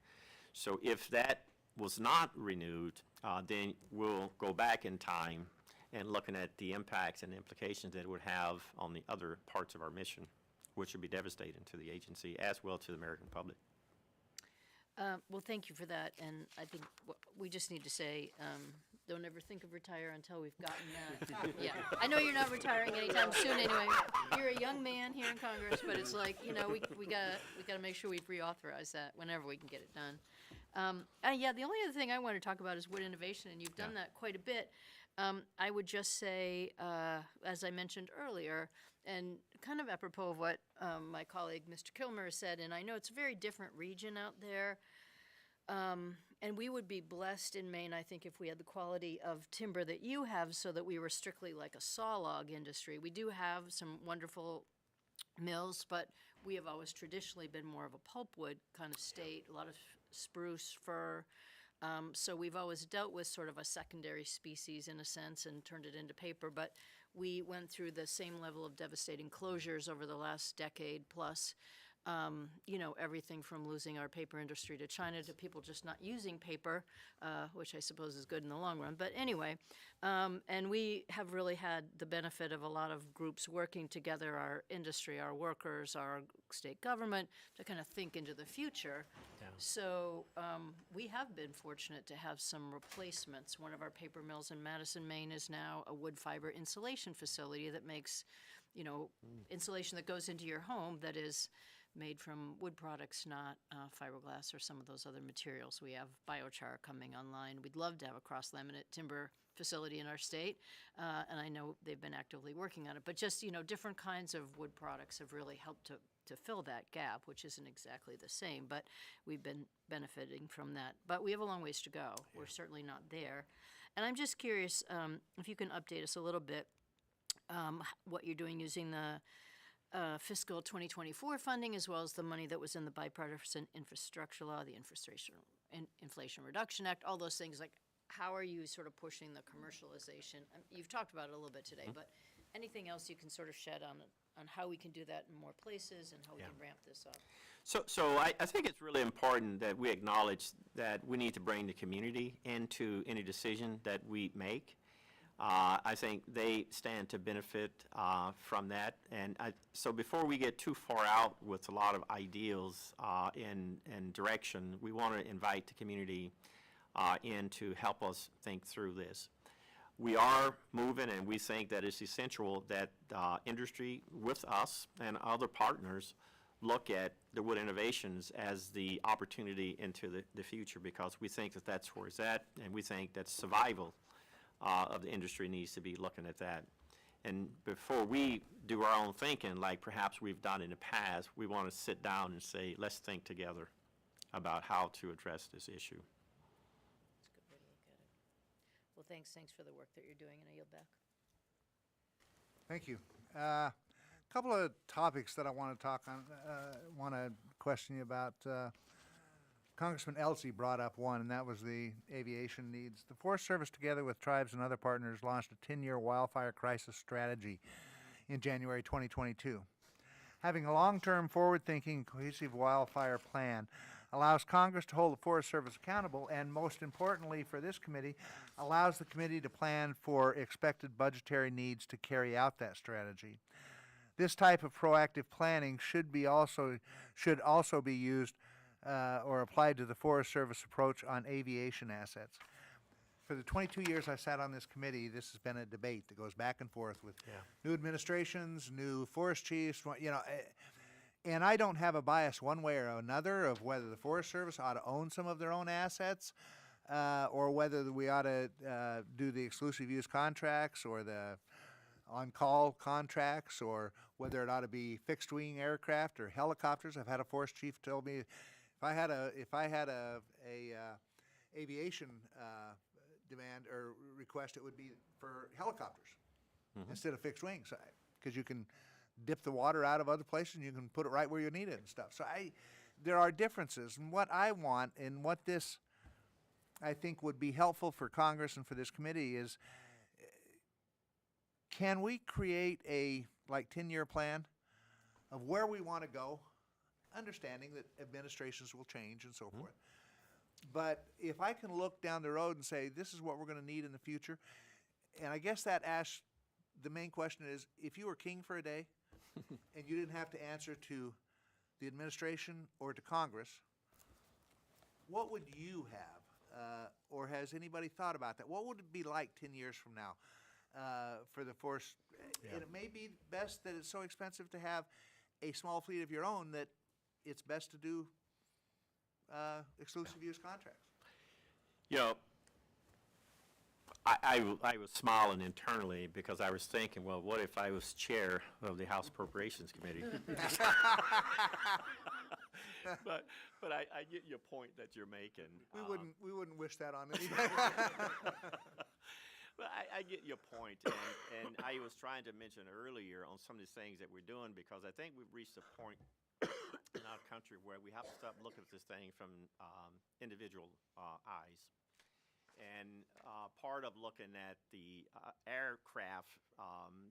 So if that was not renewed, then we'll go back in time and looking at the impacts and implications that it would have on the other parts of our mission, which would be devastating to the agency as well to the American public. Well, thank you for that, and I think we just need to say, don't ever think of retire until we've gotten that. Yeah, I know you're not retiring anytime soon anyway. You're a young man here in Congress, but it's like, you know, we gotta make sure we reauthorize that whenever we can get it done. Yeah, the only other thing I want to talk about is wood innovation, and you've done that quite a bit. I would just say, as I mentioned earlier, and kind of apropos of what my colleague Mr. Kilmer said, and I know it's a very different region out there, and we would be blessed in Maine, I think, if we had the quality of timber that you have, so that we were strictly like a saw log industry. We do have some wonderful mills, but we have always traditionally been more of a pulpwood kind of state, a lot of spruce, fir. So we've always dealt with sort of a secondary species in a sense and turned it into paper, but we went through the same level of devastating closures over the last decade plus. You know, everything from losing our paper industry to China to people just not using paper, which I suppose is good in the long run. But anyway, and we have really had the benefit of a lot of groups working together, our industry, our workers, our state government, to kind of think into the future. So we have been fortunate to have some replacements. One of our paper mills in Madison, Maine is now a wood fiber insulation facility that makes, you know, insulation that goes into your home that is made from wood products, not fiberglass or some of those other materials. We have biochar coming online. We'd love to have a cross-laminate timber facility in our state, and I know they've been actively working on it. But just, you know, different kinds of wood products have really helped to fill that gap, which isn't exactly the same, but we've been benefiting from that. But we have a long ways to go. We're certainly not there. And I'm just curious if you can update us a little bit what you're doing using the fiscal 2024 funding, as well as the money that was in the bipartisan infrastructure law, the Inflation Reduction Act, all those things. Like, how are you sort of pushing the commercialization? You've talked about it a little bit today, but anything else you can sort of shed on how we can do that in more places and how we can ramp this up? So I think it's really important that we acknowledge that we need to bring the community into any decision that we make. I think they stand to benefit from that. And so before we get too far out with a lot of ideals and direction, we want to invite the community in to help us think through this. We are moving, and we think that it's essential that industry with us and other partners look at the wood innovations as the opportunity into the future, because we think that that's where it's at, and we think that survival of the industry needs to be looking at that. And before we do our own thinking, like perhaps we've done in the past, we want to sit down and say, let's think together about how to address this issue. That's a good way to look at it. Well, thanks for the work that you're doing, and I yield back. Thank you. Couple of topics that I want to question you about. Congressman Elsey brought up one, and that was the aviation needs. The Forest Service, together with tribes and other partners, launched a 10-year wildfire crisis strategy in January 2022. Having a long-term, forward-thinking, cohesive wildfire plan allows Congress to hold the Forest Service accountable, and most importantly for this committee, allows the committee to plan for expected budgetary needs to carry out that strategy. This type of proactive planning should also be used or applied to the Forest Service approach on aviation assets. For the 22 years I sat on this committee, this has been a debate that goes back and forth with new administrations, new forest chiefs, and I don't have a bias one way or another of whether the Forest Service ought to own some of their own assets or whether we ought to do the exclusive use contracts or the on-call contracts, or whether it ought to be fixed-wing aircraft or helicopters. I've had a forest chief tell me if I had a aviation demand or request, it would be for helicopters instead of fixed wings, because you can dip the water out of other places and you can put it right where you need it and stuff. So there are differences, and what I want and what this I think would be helpful for Congress and for this committee is, can we create a 10-year plan of where we want to go, understanding that administrations will change and so forth. But if I can look down the road and say, this is what we're going to need in the future, and I guess that asks, the main question is, if you were king for a day and you didn't have to answer to the administration or to Congress, what would you have? Or has anybody thought about that? What would it be like 10 years from now? For the force, and it may be best that it's so expensive to have a small fleet of your own that it's best to do exclusive use contracts. You know, I was smiling internally because I was thinking, well, what if I was chair of the House Appropriations Committee? but I get your point that you're making. We wouldn't wish that on anybody. Well, I get your point, and I was trying to mention earlier on some of these things that we're doing, because I think we've reached a point in our country where we have to stop looking at this thing from individual eyes. And part of looking at the aircraft,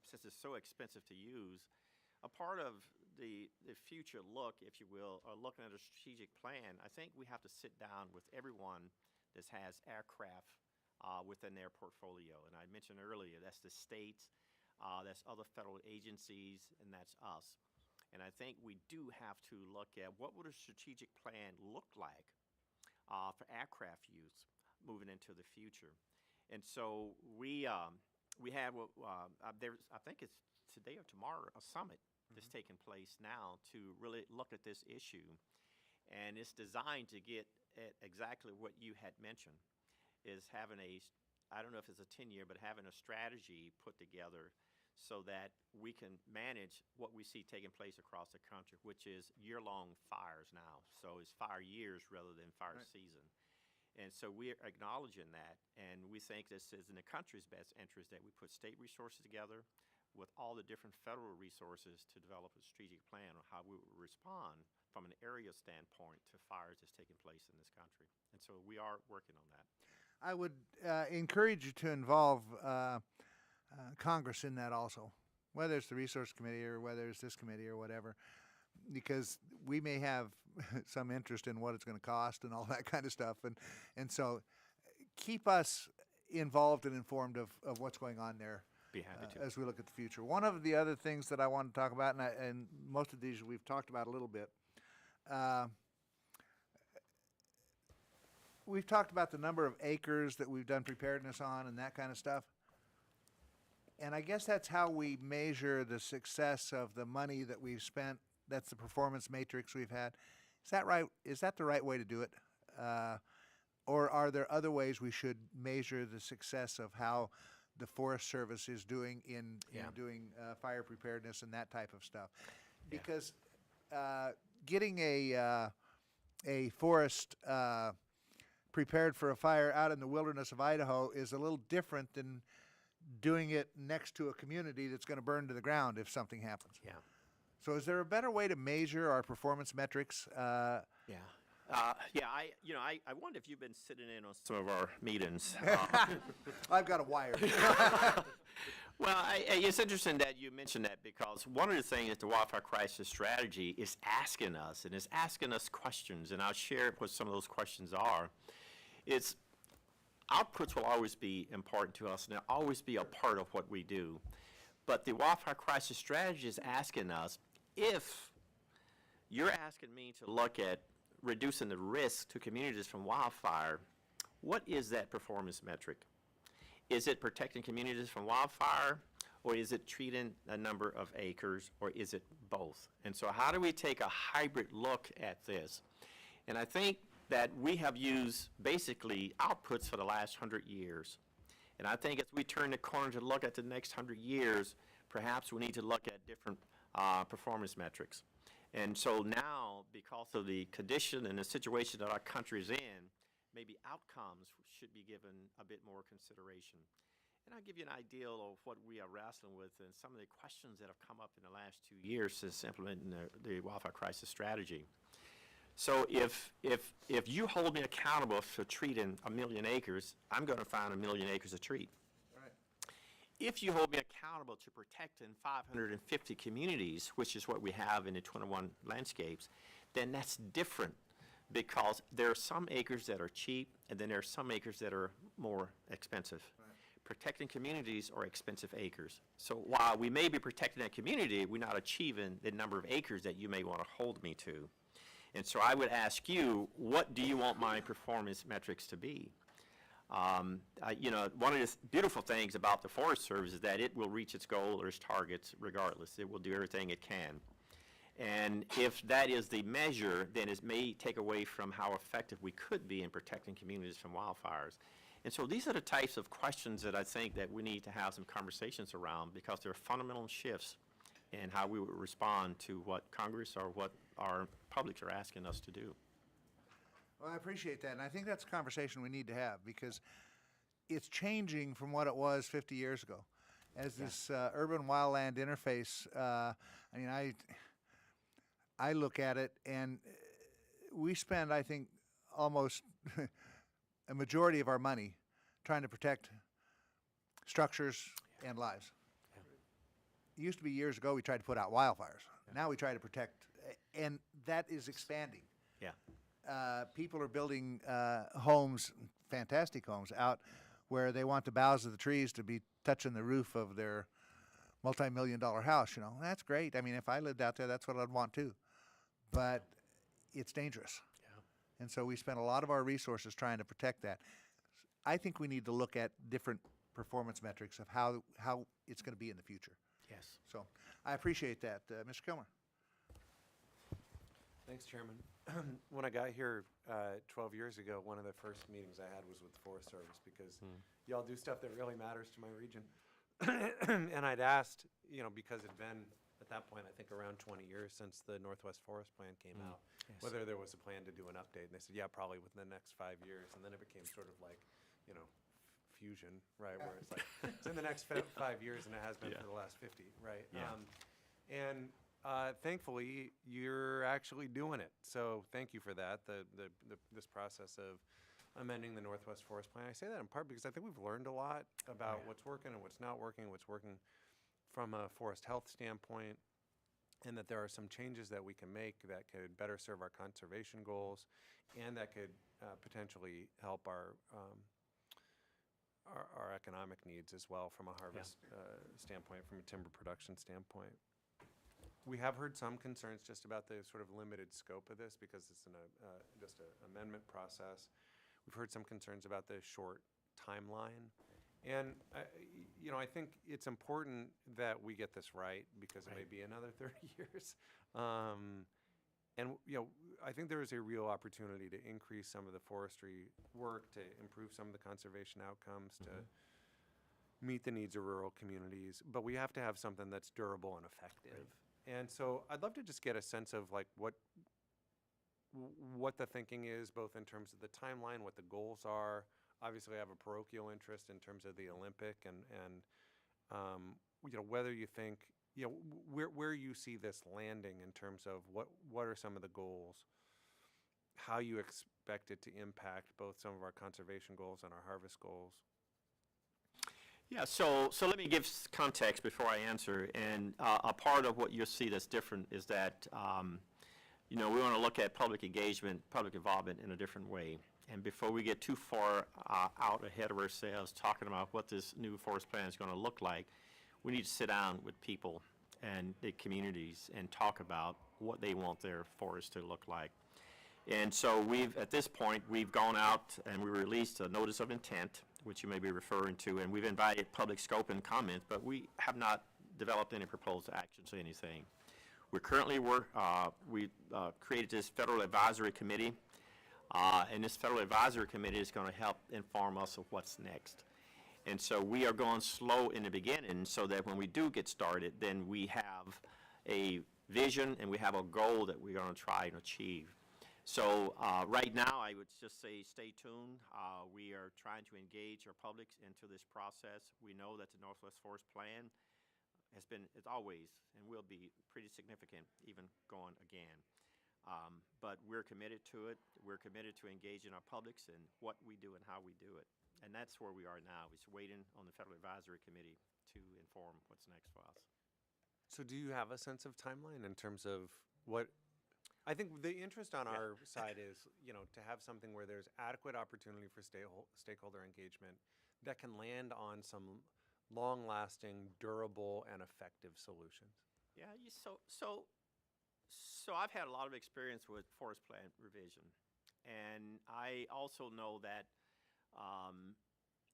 since it's so expensive to use, a part of the future look, if you will, or looking at a strategic plan, I think we have to sit down with everyone that has aircraft within their portfolio. And I mentioned earlier, that's the states, that's other federal agencies, and that's us. And I think we do have to look at what would a strategic plan look like for aircraft use moving into the future. And so we have, I think it's today or tomorrow, a summit that's taking place now to really look at this issue. And it's designed to get at exactly what you had mentioned, is having I don't know if it's a 10-year, but having a strategy put together so that we can manage what we see taking place across the country, which is year-long fires now. So it's fire years rather than fire season. And so we're acknowledging that, and we think this is in the country's best interest that we put state resources together with all the different federal resources to develop a strategic plan on how we will respond from an area standpoint to fires that's taking place in this country. And so we are working on that. I would encourage you to involve Congress in that also, whether it's the Resource Committee or whether it's this committee or whatever, because we may have some interest in what it's going to cost and all that kind of stuff. And so keep us involved and informed of what's going on there. Be happy to. As we look at the future. One of the other things that I want to talk about, and most of these we've talked about a little bit, we've talked about the number of acres that we've done preparedness on and that kind of stuff. And I guess that's how we measure the success of the money that we've spent. That's the performance matrix we've had. Is that right? Is that the right way to do it? Or are there other ways we should measure the success of how the Forest Service is doing in doing fire preparedness and that type of stuff? Because getting a forest prepared for a fire out in the wilderness of Idaho is a little different than doing it next to a community that's going to burn to the ground if something happens. Yeah. So is there a better way to measure our performance metrics? I wonder if you've been sitting in on some of our meetings. I've got a wire. Well, it's interesting that you mentioned that, because one of the things that the Wildfire Crisis Strategy is asking us, and it's asking us questions, and I'll share what some of those questions are. It's outputs will always be important to us, and they'll always be a part of what we do. But the Wildfire Crisis Strategy is asking us, if you're asking me to look at reducing the risk to communities from wildfire, what is that performance metric? Is it protecting communities from wildfire, or is it treating a number of acres, or is it both? And so how do we take a hybrid look at this? And I think that we have used basically outputs for the last 100 years. And I think as we turn the corner to look at the next 100 years, perhaps we need to look at different performance metrics. And so now, because of the condition and the situation that our country is in, maybe outcomes should be given a bit more consideration. And I'll give you an idea of what we are wrestling with and some of the questions that have come up in the last 2 years since implementing the Wildfire Crisis Strategy. So if you hold me accountable for treating 1 million acres, I'm going to find 1 million acres to treat. Right. If you hold me accountable to protecting 550 communities, which is what we have in the 21 landscapes, then that's different, because there are some acres that are cheap, and then there are some acres that are more expensive. Right. Protecting communities are expensive acres. So while we may be protecting that community, we're not achieving the number of acres that you may want to hold me to. And so I would ask you, what do you want my performance metrics to be? One of the beautiful things about the Forest Service is that it will reach its goal or its targets regardless. It will do everything it can. And if that is the measure, then it may take away from how effective we could be in protecting communities from wildfires. And so these are the types of questions that I think that we need to have some conversations around, because there are fundamental shifts in how we would respond to what Congress or what our publics are asking us to do. Well, I appreciate that, and I think that's a conversation we need to have, because it's changing from what it was 50 years ago. As this urban wildland interface, I look at it, and we spend, I think, almost a majority of our money trying to protect structures and lives. It used to be years ago we tried to put out wildfires. Now we try to protect, and that is expanding. Yeah. People are building homes, fantastic homes, out where they want the boughs of the trees to be touching the roof of their multi-million-dollar house. That's great. I mean, if I lived out there, that's what I'd want too. But it's dangerous. Yeah. And so we spend a lot of our resources trying to protect that. I think we need to look at different performance metrics of how it's going to be in the future. Yes. So I appreciate that. Mr. Kilmer. Thanks, Chairman. When I got here 12 years ago, one of the first meetings I had was with the Forest Service, because y'all do stuff that really matters to my region. And I'd asked, because it'd been, at that point, I think around 20 years since the Northwest Forest Plan came out, whether there was a plan to do an update. And they said, yeah, probably within the next 5 years. And then it became sort of like, fusion, right, where it's like, it's in the next 5 years, and it has been for the last 50, right? Yeah. Thankfully, you're actually doing it. So thank you for that. This process of amending the Northwest Forest Plan. I say that in part because I think we've learned a lot about what's working and what's not working, what's working from a forest health standpoint, and that there are some changes that we can make that could better serve our conservation goals and that could potentially help our economic needs as well from a harvest standpoint, from a timber production standpoint. We have heard some concerns just about the sort of limited scope of this because it's just an amendment process. We've heard some concerns about the short timeline. And, I think it's important that we get this right because it may be another 30 years. I think there is a real opportunity to increase some of the forestry work, to improve some of the conservation outcomes, to meet the needs of rural communities. But we have to have something that's durable and effective. And so I'd love to just get a sense of like what the thinking is, both in terms of the timeline, what the goals are. Obviously, I have a parochial interest in terms of the Olympic and whether you think, where you see this landing in terms of what are some of the goals, how you expect it to impact both some of our conservation goals and our harvest goals. Yeah, so let me give context before I answer. And a part of what you'll see that's different is that, we want to look at public engagement, public involvement in a different way. And before we get too far out ahead of ourselves talking about what this new forest plan is going to look like, we need to sit down with people and the communities and talk about what they want their forest to look like. And so at this point, we've gone out and we released a notice of intent, which you may be referring to, and we've invited public scope and comments, but we have not developed any proposed actions or anything. We're currently created this Federal Advisory Committee, and this Federal Advisory Committee is going to help inform us of what's next. And so we are going slow in the beginning so that when we do get started, then we have a vision and we have a goal that we're going to try and achieve. So right now, I would just say stay tuned. We are trying to engage our public into this process. We know that the Northwest Forest Plan is always and will be pretty significant, even going again. But we're committed to it. We're committed to engaging our publics in what we do and how we do it. And that's where we are now. We're waiting on the Federal Advisory Committee to inform what's next for us. So do you have a sense of timeline in terms of what? I think the interest on our side is, to have something where there's adequate opportunity for stakeholder engagement that can land on some long-lasting, durable, and effective solutions. Yeah, so I've had a lot of experience with forest plan revision, and I also know that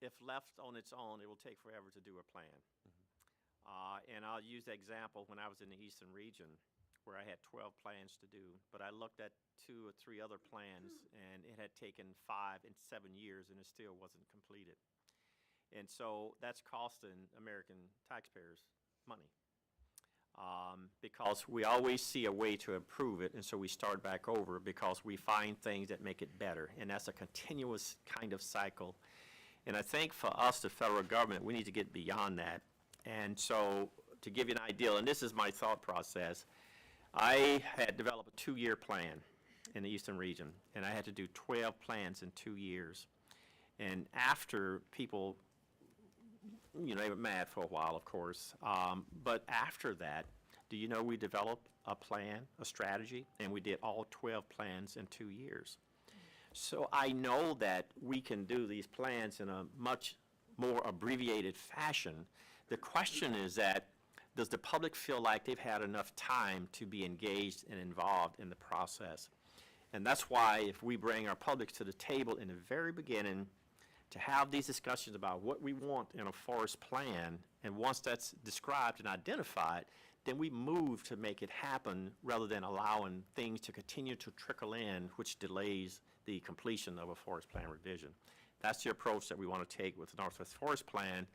if left on its own, it will take forever to do a plan. And I'll use the example when I was in the Eastern region, where I had 12 plans to do, but I looked at 2 or 3 other plans, and it had taken 5 and 7 years, and it still wasn't completed. And so that's costing American taxpayers money. Because we always see a way to improve it, and so we start back over because we find things that make it better, and that's a continuous kind of cycle. And I think for us, the federal government, we need to get beyond that. And so to give you an idea, and this is my thought process, I had developed a 2-year plan in the Eastern region, and I had to do 12 plans in 2 years. And after people, they were mad for a while, of course. But after that, do you know we developed a plan, a strategy, and we did all 12 plans in 2 years. So I know that we can do these plans in a much more abbreviated fashion. The question is that, does the public feel like they've had enough time to be engaged and involved in the process? And that's why if we bring our public to the table in the very beginning to have these discussions about what we want in a forest plan, and once that's described and identified, then we move to make it happen rather than allowing things to continue to trickle in, which delays the completion of a forest plan revision. That's the approach that we want to take with the Northwest Forest Plan.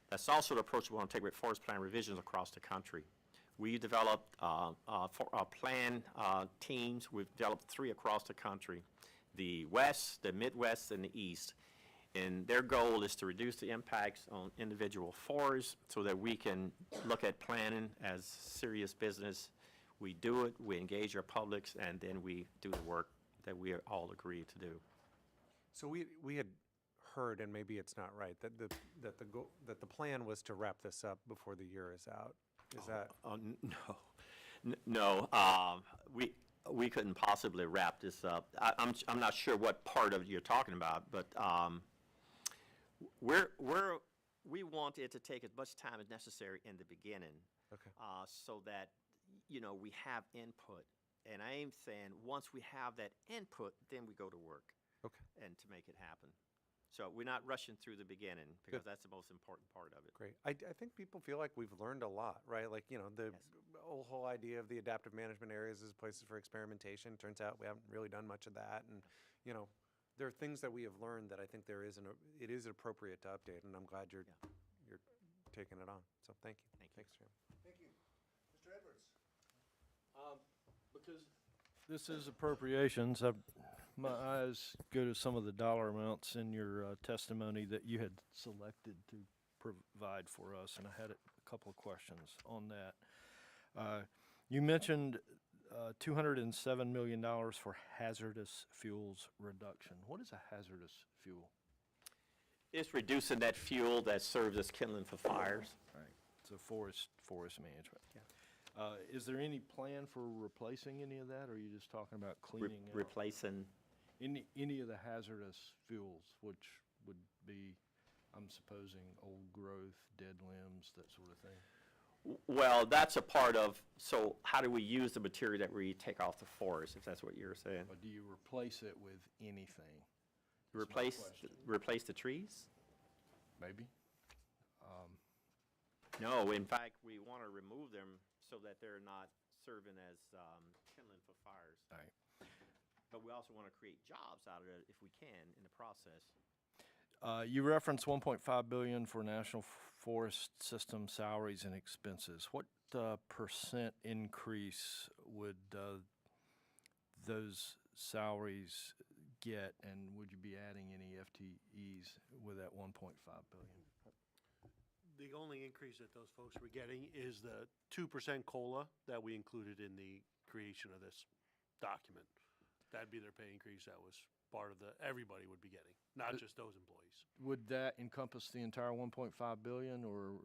That's also the approach we want to take with forest plan revisions across the country. We developed plan teams. We've developed 3 across the country, the West, the Midwest, and the East. And their goal is to reduce the impacts on individual forests so that we can look at planning as serious business. We do it, we engage our publics, and then we do the work that we all agree to do. So we had heard, and maybe it's not right, that the plan was to wrap this up before the year is out. Is that? No, we couldn't possibly wrap this up. I'm not sure what part of it you're talking about, but we want it to take as much time as necessary in the beginning. Okay. So that, we have input. And I am saying, once we have that input, then we go to work. Okay. And to make it happen. So we're not rushing through the beginning, because that's the most important part of it. Great. I think people feel like we've learned a lot, right? Like, the whole idea of the adaptive management areas as places for experimentation. Turns out we haven't really done much of that. And, there are things that we have learned that I think it is appropriate to update, and I'm glad you're taking it on. So thank you. Thanks, Chairman. Thank you. Mr. Edwards? Because this is appropriations, my eyes go to some of the dollar amounts in your testimony that you had selected to provide for us, and I had a couple of questions on that. You mentioned $207 million for hazardous fuels reduction. What is a hazardous fuel? It's reducing that fuel that serves as kindling for fires. Right. So forest management. Is there any plan for replacing any of that, or are you just talking about cleaning out? Replacing. Any of the hazardous fuels, which would be, I'm supposing, old growth, dead limbs, that sort of thing? Well, that's a part of, so how do we use the material that we take off the forest, if that's what you're saying? Or do you replace it with anything? Replace the trees? Maybe? No, in fact, we want to remove them so that they're not serving as kindling for fires. All right. But we also want to create jobs out of it if we can in the process. You referenced $1.5 billion for National Forest System salaries and expenses. What percent increase would those salaries get, and would you be adding any FTEs with that $1.5 billion? The only increase that those folks were getting is the 2% COLA that we included in the creation of this document. That'd be their pay increase. That was part of everybody would be getting, not just those employees. Would that encompass the entire 1.5 billion, or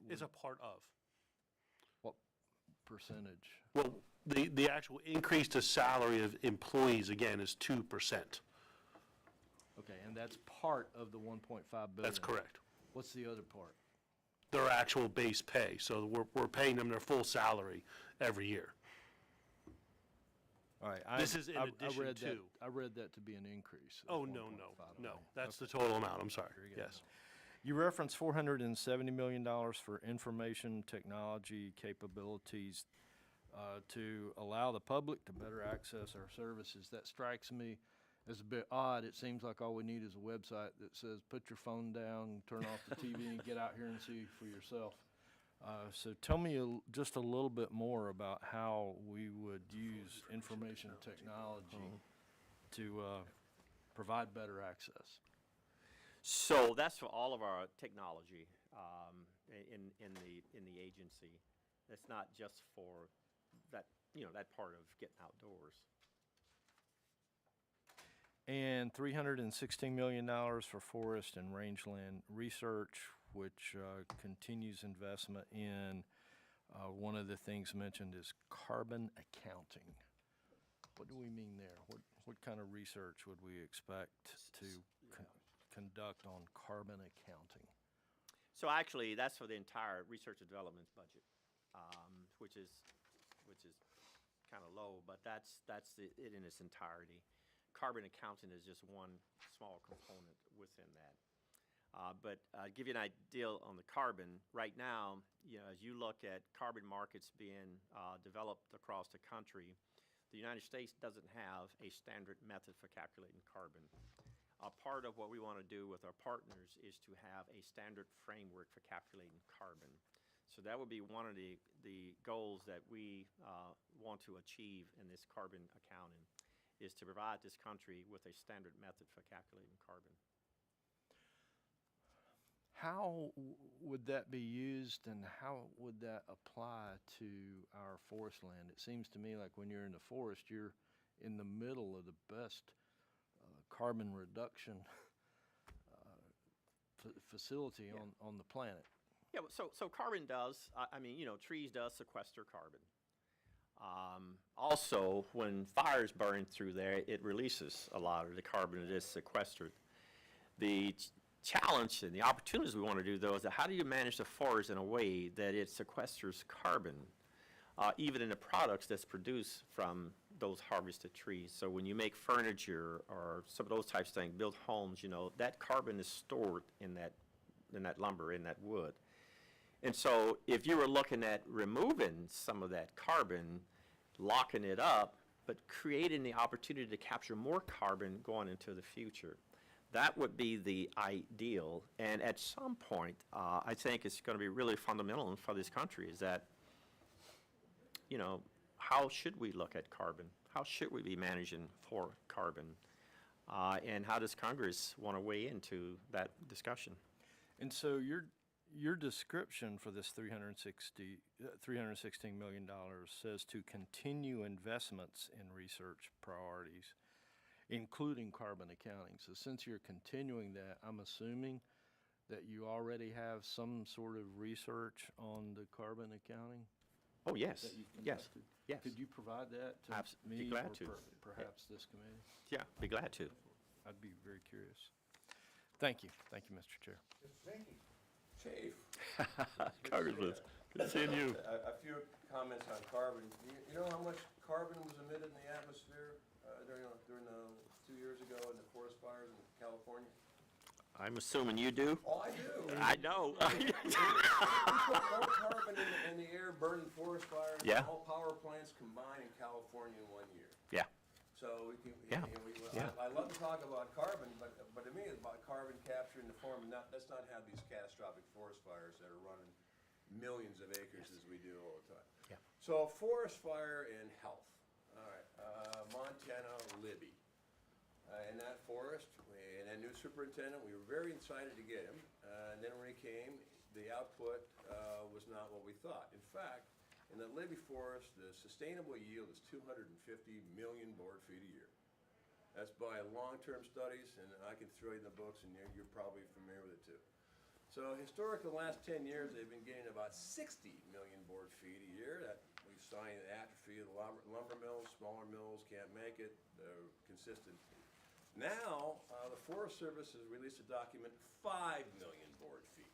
It's a part of. what percentage? Well, the actual increase to salary of employees, again, is 2%. Okay, and that's part of the 1.5 billion? That's correct. What's the other part? Their actual base pay. So we're paying them their full salary every year. All right. This is in addition to. I read that to be an increase. of Oh, no. 1.5 No. million. That's the total amount. I'm sorry. Very good. Yes. You referenced $470 million for information technology capabilities to allow the public to better access our services. That strikes me as a bit odd. It seems like all we need is a website that says, put your phone down, turn off the TV, and get out here and see for yourself. So tell me just a little bit more about how we would use information technology to provide better access. So that's for all of our technology in the agency. It's not just for that, that part of getting outdoors. And $316 million for forest and rangeland research, which continues investment in one of the things mentioned is carbon accounting. What do we mean there? What kind of research would we expect to conduct on carbon accounting? So actually, that's for the entire research and development budget, which is kind of low, but that's it in its entirety. Carbon accounting is just one small component within that. But give you an idea on the carbon, right now, as you look at carbon markets being developed across the country, the United States doesn't have a standard method for calculating carbon. Part of what we want to do with our partners is to have a standard framework for calculating carbon. So that would be one of the goals that we want to achieve in this carbon accounting, is to provide this country with a standard method for calculating carbon. How would that be used, and how would that apply to our forest land? It seems to me like when you're in the forest, you're in the middle of the best carbon reduction facility on the planet. Yeah, so carbon does, I mean, trees does sequester carbon. Also, when fires burn through there, it releases a lot of the carbon that is sequestered. The challenge and the opportunities we want to do, though, is that how do you manage the forest in a way that it sequesters carbon, even in the products that's produced from those harvested trees? So when you make furniture or some of those types of things, build homes, that carbon is stored in that lumber, in that wood. And so if you were looking at removing some of that carbon, locking it up, but creating the opportunity to capture more carbon going into the future, that would be the ideal. And at some point, I think it's going to be really fundamental for this country is that, how should we look at carbon? How should we be managing for carbon? And how does Congress want to weigh into that discussion? And so your description for this $316 million says to continue investments in research priorities, including carbon accounting. So since you're continuing that, I'm assuming that you already have some sort of research on the carbon accounting? Oh, yes, That you've yes, conducted? yes. Could you provide that to Be me glad or to. perhaps this committee? Yeah, be glad to. I'd be very curious. Thank you, Mr. Chair. Chief. Congressman, good seeing you. A few comments on carbon. You know how much carbon was emitted in the atmosphere during the 2 years ago in the forest fires in California? I'm assuming you do? Oh, I do. I know. We put more carbon in the air burning forest fires Yeah. than all power plants combined in California in 1 year. Yeah. So we can, Yeah. Yeah. I love to talk about carbon, but to me it's about carbon capture in the form of let's not have these catastrophic forest fires that are running millions of acres as we do all the time. Yeah. So forest fire and health. All right, Montana, Libby. In that forest, and that new superintendent, we were very excited to get him. And then when he came, the output was not what we thought. In fact, in the Libby forest, the sustainable yield is 250 million board feet a year. That's by long-term studies, and I can throw you the books, and you're probably familiar with it too. So historically, the last 10 years, they've been getting about 60 million board feet a year. That we've signed the atrophy of the lumber mills, smaller mills can't make it, they're consistent. Now, the Forest Service has released a document, 5 million board feet.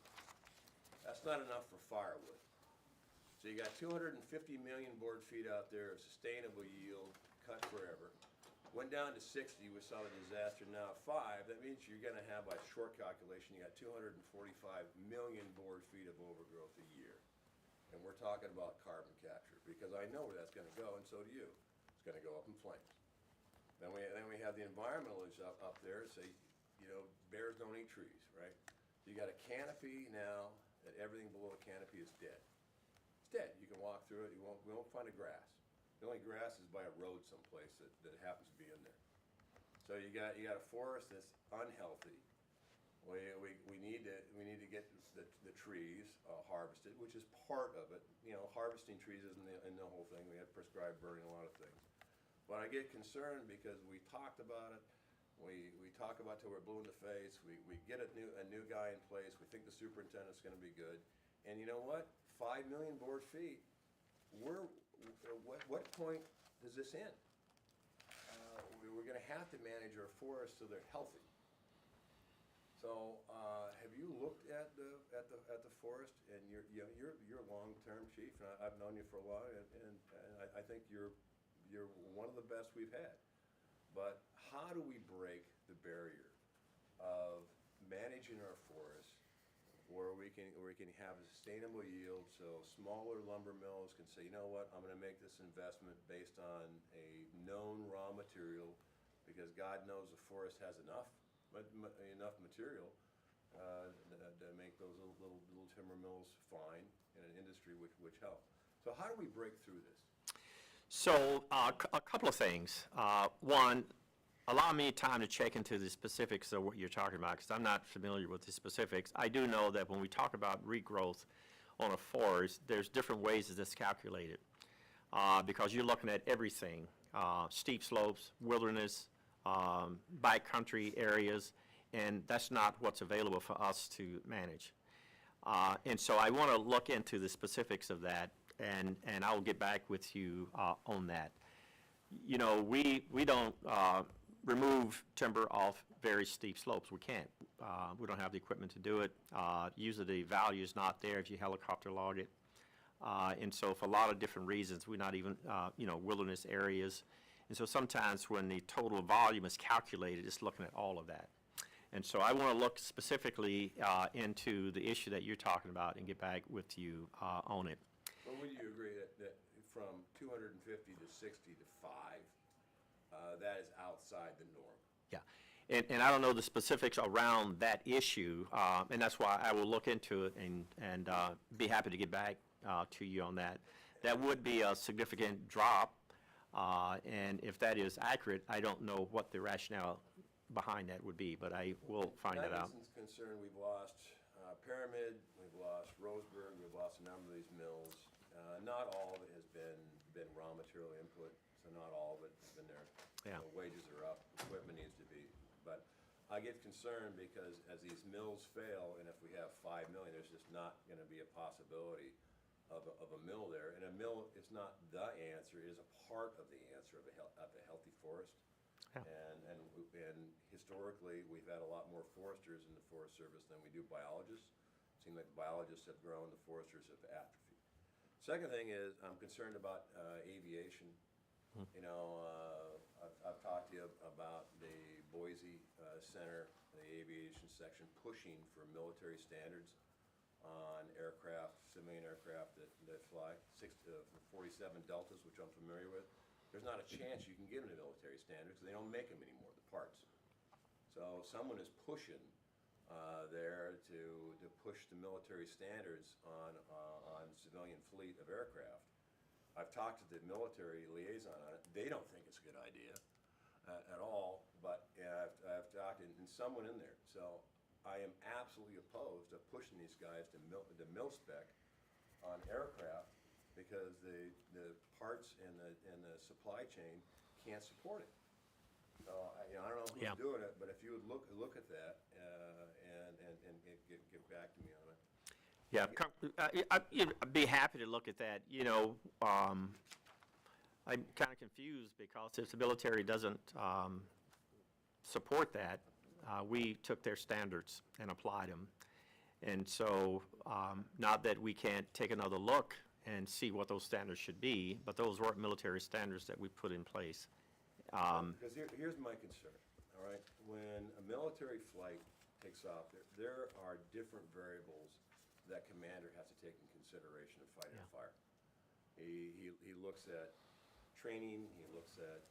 That's not enough for firewood. So you got 250 million board feet out there of sustainable yield, cut forever. Went down to 60, we saw the disaster, now 5. That means you're gonna have, by short calculation, you got 245 million board feet of overgrowth a year. And we're talking about carbon capture, because I know where that's gonna go, and so do you. It's gonna go up in flames. Then we have the environmentalists up there say, bears don't eat trees, right? So you got a canopy now that everything below the canopy is dead. It's dead. You can walk through it. We won't find a grass. The only grass is by a road someplace that happens to be in there. So you got a forest that's unhealthy. We need to get the trees harvested, which is part of it. Harvesting trees isn't in the whole thing. We have prescribed burning a lot of things. But I get concerned because we talked about it. We talk about till we're blue in the face. We get a new guy in place. We think the superintendent's going to be good. And you know what? 5 million board feet. What point does this end? We're going to have to manage our forests so they're healthy. So have you looked at the forest? And you're a long-term chief, and I've known you for a while, and I think you're one of the best we've had. But how do we break the barrier of managing our forests where we can have a sustainable yield, so smaller lumber mills can say, you know what, I'm going to make this investment based on a known raw material, because God knows the forest has enough material to make those little timber mills fine in an industry which help. So how do we break through this? So a couple of things. One, allow me time to check into the specifics of what you're talking about, because I'm not familiar with the specifics. I do know that when we talk about regrowth on a forest, there's different ways that it's calculated, because you're looking at everything, steep slopes, wilderness, by-country areas, and that's not what's available for us to manage. And so I want to look into the specifics of that, and I'll get back with you on that. You know, we don't remove timber off very steep slopes. We can't. We don't have the equipment to do it. Usually the value is not there if you helicopter log it. And so for a lot of different reasons, we're not even, wilderness areas. And so sometimes when the total volume is calculated, it's looking at all of that. And so I want to look specifically into the issue that you're talking about and get back with you on it. Well, would you agree that from 250 to 60 to 5, that is outside the norm? Yeah. And I don't know the specifics around that issue, and that's why I will look into it and be happy to get back to you on that. That would be a significant drop, and if that is accurate, I don't know what the rationale behind that would be, but I will find that out. Madison's concerned we've lost Pyramid, we've lost Roseburg, we've lost a number of these mills. Not all of it has been raw material input, so not all of it has been there. Yeah. Wages are up, equipment needs to be, but I get concerned because as these mills fail, and if we have 5 million, there's just not gonna be a possibility of a mill there. And a mill is not the answer, it is a part of the answer of a healthy forest. Yeah. And historically, we've had a lot more foresters in the Forest Service than we do biologists. It seems like biologists have grown, the foresters have atrophied. Second thing is, I'm concerned about aviation. You know, I've talked to you about the Boise Center, the aviation section, pushing for military standards on aircraft, civilian aircraft that fly, 47 Deltas, which I'm familiar with. There's not a chance you can get them to military standards. They don't make them anymore, the parts. So someone is pushing there to push the military standards on civilian fleet of aircraft. I've talked to the military liaison on it. They don't think it's a good idea at all, but I've talked to someone in there. So I am absolutely opposed to pushing these guys to mil spec on aircraft because the parts and the supply chain can't support it. So I don't know who's doing it, but if you would look at that and get back to me on it. Yeah, I'd be happy to look at that. You know, I'm kind of confused because if the military doesn't support that, we took their standards and applied them. And so, not that we can't take another look and see what those standards should be, but those weren't military standards that we put in place. Because here's my concern, all right? When a military flight takes off, there are different variables that commander has to take in consideration of fighting a fire. He looks at training, he looks at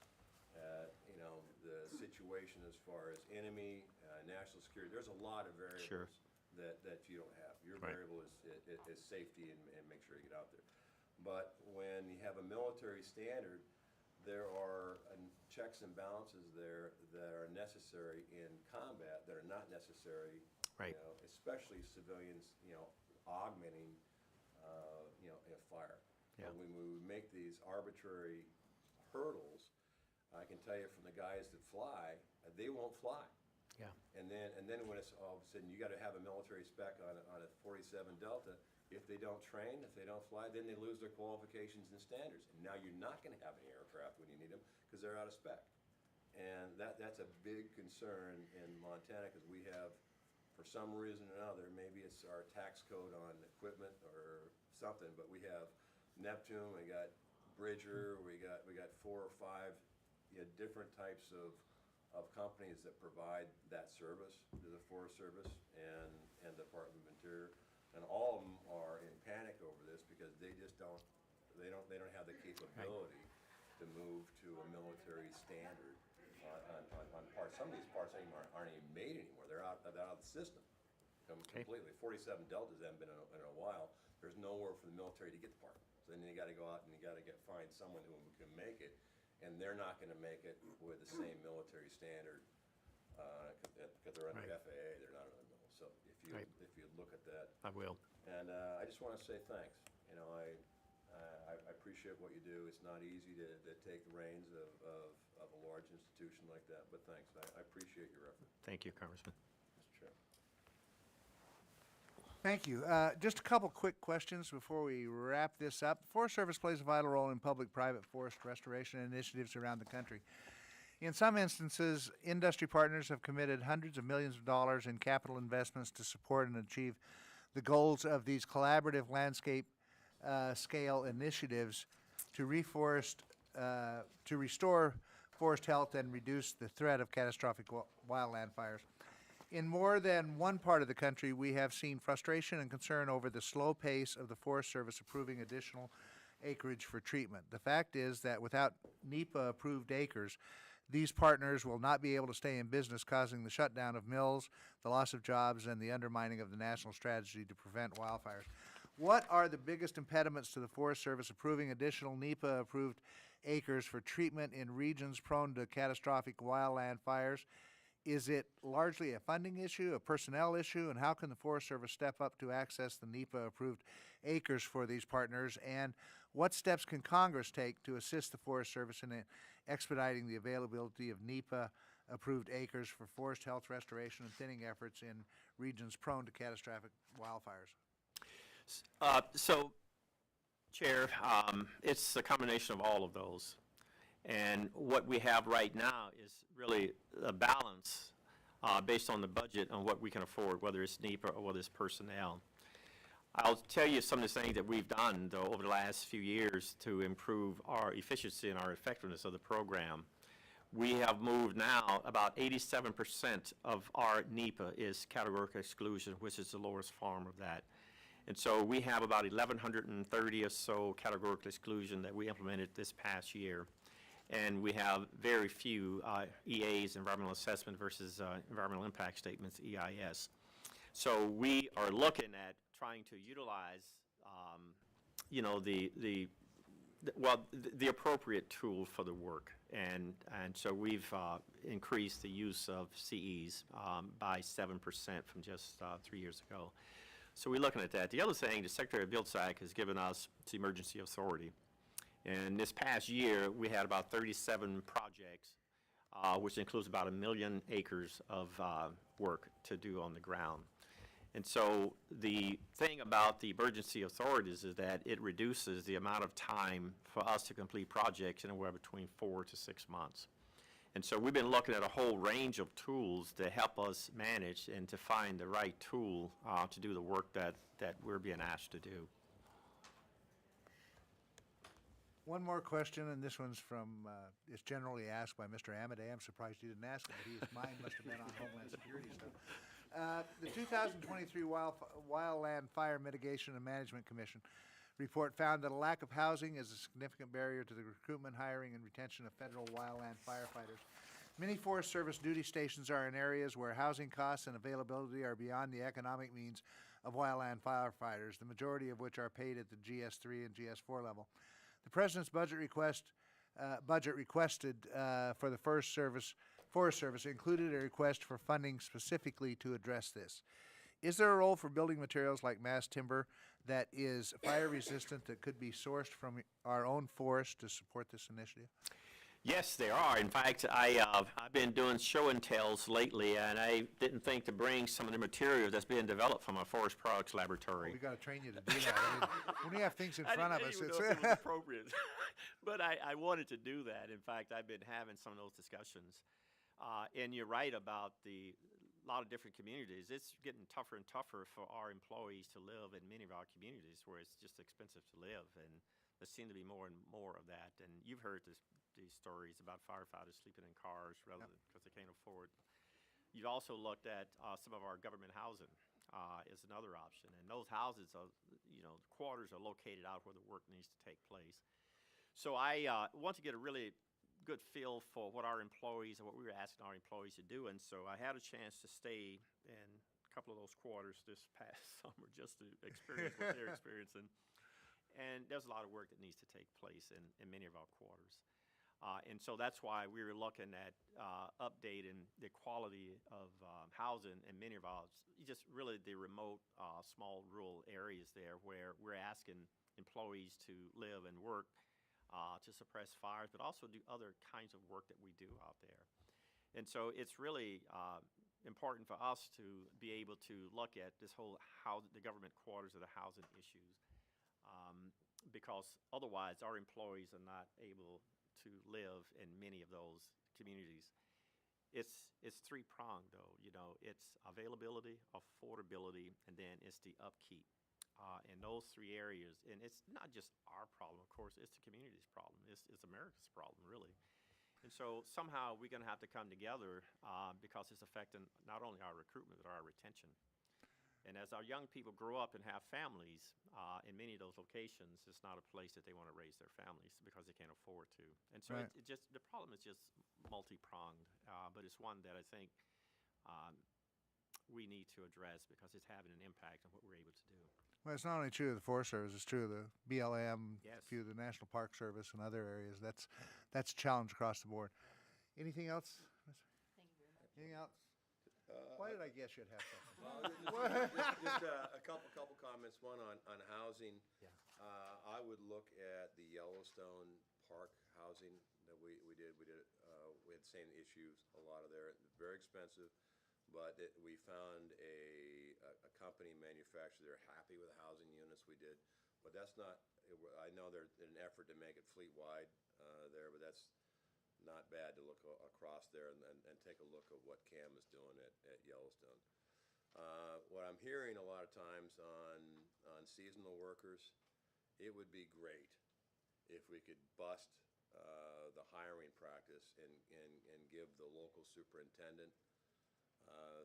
the situation as far as enemy, national security. There's a lot of variables that you don't have. Your variable is safety and make sure you get out there. But when you have a military standard, there are checks and balances there that are necessary in combat that are not necessary, especially civilians, augmenting, a fire. Yeah. When we make these arbitrary hurdles, I can tell you from the guys that fly, they won't fly. Yeah. And then when it's all of a sudden, you got to have a military spec on a 47 Delta. If they don't train, if they don't fly, then they lose their qualifications and standards. And now you're not going to have any aircraft when you need them because they're out of spec. And that's a big concern in Montana because we have, for some reason or another, maybe it's our tax code on equipment or something, but we have Neptune, we got Bridger, we got 4 or 5 different types of companies that provide that service to the Forest Service and Department of Interior. And all of them are in panic over this because they just don't have the capability to move to a military standard on parts. Some of these parts aren't even made anymore. They're out of the system completely. 47 Deltas haven't been in a while. There's nowhere for the military to get the part. So then you got to go out and you got to find someone who can make it, and they're not going to make it with the same military standard because they're under FAA. They're not under the mill. So if you look at that, I will. and I just want to say thanks. I appreciate what you do. It's not easy to take the reins of of a large institution like that, but thanks. I appreciate your effort, Thank you, Congressman. Mr. Chair. Thank you. Just a couple quick questions before we wrap this up. The Forest Service plays a vital role in public-private forest restoration initiatives around the country. In some instances, industry partners have committed hundreds of millions of dollars in capital investments to support and achieve the goals of these collaborative landscape scale initiatives to to restore forest health and reduce the threat of catastrophic wildland fires. In more than one part of the country, we have seen frustration and concern over the slow pace of the Forest Service approving additional acreage for treatment. The fact is that without NEPA-approved acres, these partners will not be able to stay in business, causing the shutdown of mills, the loss of jobs, and the undermining of the national strategy to prevent wildfires. What are the biggest impediments to the Forest Service approving additional NEPA-approved acres for treatment in regions prone to catastrophic wildland fires? Is it largely a funding issue, a personnel issue, and how can the Forest Service step up to access the NEPA-approved acres for these partners? And what steps can Congress take to assist the Forest Service in expediting the availability of NEPA-approved acres for forest health restoration and thinning efforts in regions prone to catastrophic wildfires? So, Chair, it's a combination of all of those. And what we have right now is really a balance based on the budget on what we can afford, whether it's NEPA or whether it's personnel. I'll tell you some of the things that we've done, though, over the last few years to improve our efficiency and our effectiveness of the program. We have moved now, about 87% of our NEPA is categorical exclusion, which is the lowest form of that. And so we have about 1,130 or so categorical exclusion that we implemented this past year. And we have very few EAs, environmental assessment versus environmental impact statements, EIS. So we are looking at trying to utilize, the appropriate tool for the work. And so we've increased the use of CEs by 7% from just 3 years ago. So we're looking at that. The other thing, the Secretary of BuildSAC has given us the emergency authority. And this past year, we had about 37 projects, which includes about 1 million acres of work to do on the ground. And so the thing about the emergency authorities is that it reduces the amount of time for us to complete projects anywhere between 4 to 6 months. And so we've been looking at a whole range of tools to help us manage and to find the right tool to do the work that we're being asked to do. One more question, and this one's from, it's generally asked by Mr. Amadei. I'm surprised you didn't ask it, but his mind must have been on Homeland Security stuff. The 2023 Wildland Fire Mitigation and Management Commission report found that a lack of housing is a significant barrier to the recruitment, hiring, and retention of federal wildland firefighters. Many Forest Service duty stations are in areas where housing costs and availability are beyond the economic means of wildland firefighters, the majority of which are paid at the GS3 and GS4 level. The President's budget requested for the Forest Service included a request for funding specifically to address this. Is there a role for building materials like mass timber that is fire resistant that could be sourced from our own forest to support this initiative? Yes, there are. In fact, I've been doing show and tells lately, and I didn't think to bring some of the material that's being developed from a forest products laboratory. We got to train you to do that. I mean, when we have things in front of us, I didn't it's even know if it was appropriate, but I wanted to do that. In fact, I've been having some of those discussions, and you're right about a lot of different communities. It's getting tougher and tougher for our employees to live in many of our communities where it's just expensive to live, and there seem to be more and more of that. And you've heard these stories about firefighters sleeping in cars rather than because they can't afford. You've also looked at some of our government housing is another option, and those houses are, quarters are located out where the work needs to take place. So I want to get a really good feel for what our employees and what we were asking our employees to do, and so I had a chance to stay in a couple of those quarters this past summer just to experience what they're experiencing. And there's a lot of work that needs to take place in many of our quarters. And so that's why we were looking at updating the quality of housing in many of our, just really the remote, small rural areas there where we're asking employees to live and work to suppress fires, but also do other kinds of work that we do out there. And so it's really important for us to be able to look at this whole the government quarters of the housing issues, because otherwise our employees are not able to live in many of those communities. It's three-pronged, though. You know, it's availability, affordability, and then it's the upkeep. In those three areas, and it's not just our problem, of course, it's the community's problem. It's America's problem, really. And so somehow we're going to have to come together because it's affecting not only our recruitment, but our retention. And as our young people grow up and have families, in many of those locations, it's not a place that they want to raise their families because they can't afford to. And so Right. the problem is just multi-pronged, but it's one that I think we need to address because it's having an impact on what we're able to do. Well, it's not only true of the Forest Service, it's true of the BLM, a Yes. few of the National Park Service and other areas. That's a challenge across the board. Anything else? Thank you very much. Anything else? Why did I guess you'd have something? Well, just a couple comments. One on housing. Yeah. I would look at the Yellowstone Park housing that we did. We had the same issues, a lot of there. Very expensive, but we found a company manufacturer. They're happy with the housing units we did, but that's not. I know they're in an effort to make it fleet-wide there, but that's not bad to look across there and take a look at what CAM is doing at Yellowstone. What I'm hearing a lot of times on seasonal workers, it would be great if we could bust the hiring practice and give the local superintendent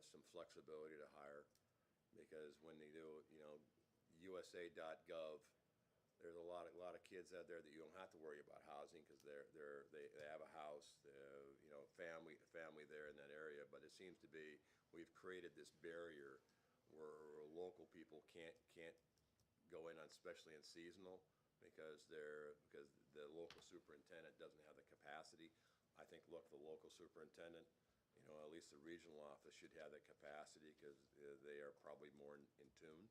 some flexibility to hire, because when they do, USA.gov, there's a lot of kids out there that you don't have to worry about housing because they have a house, family there in that area. But it seems to be we've created this barrier where local people can't go in on, especially in seasonal, because the local superintendent doesn't have the capacity. I think the local superintendent, at least the regional office should have the capacity because they are probably more in tune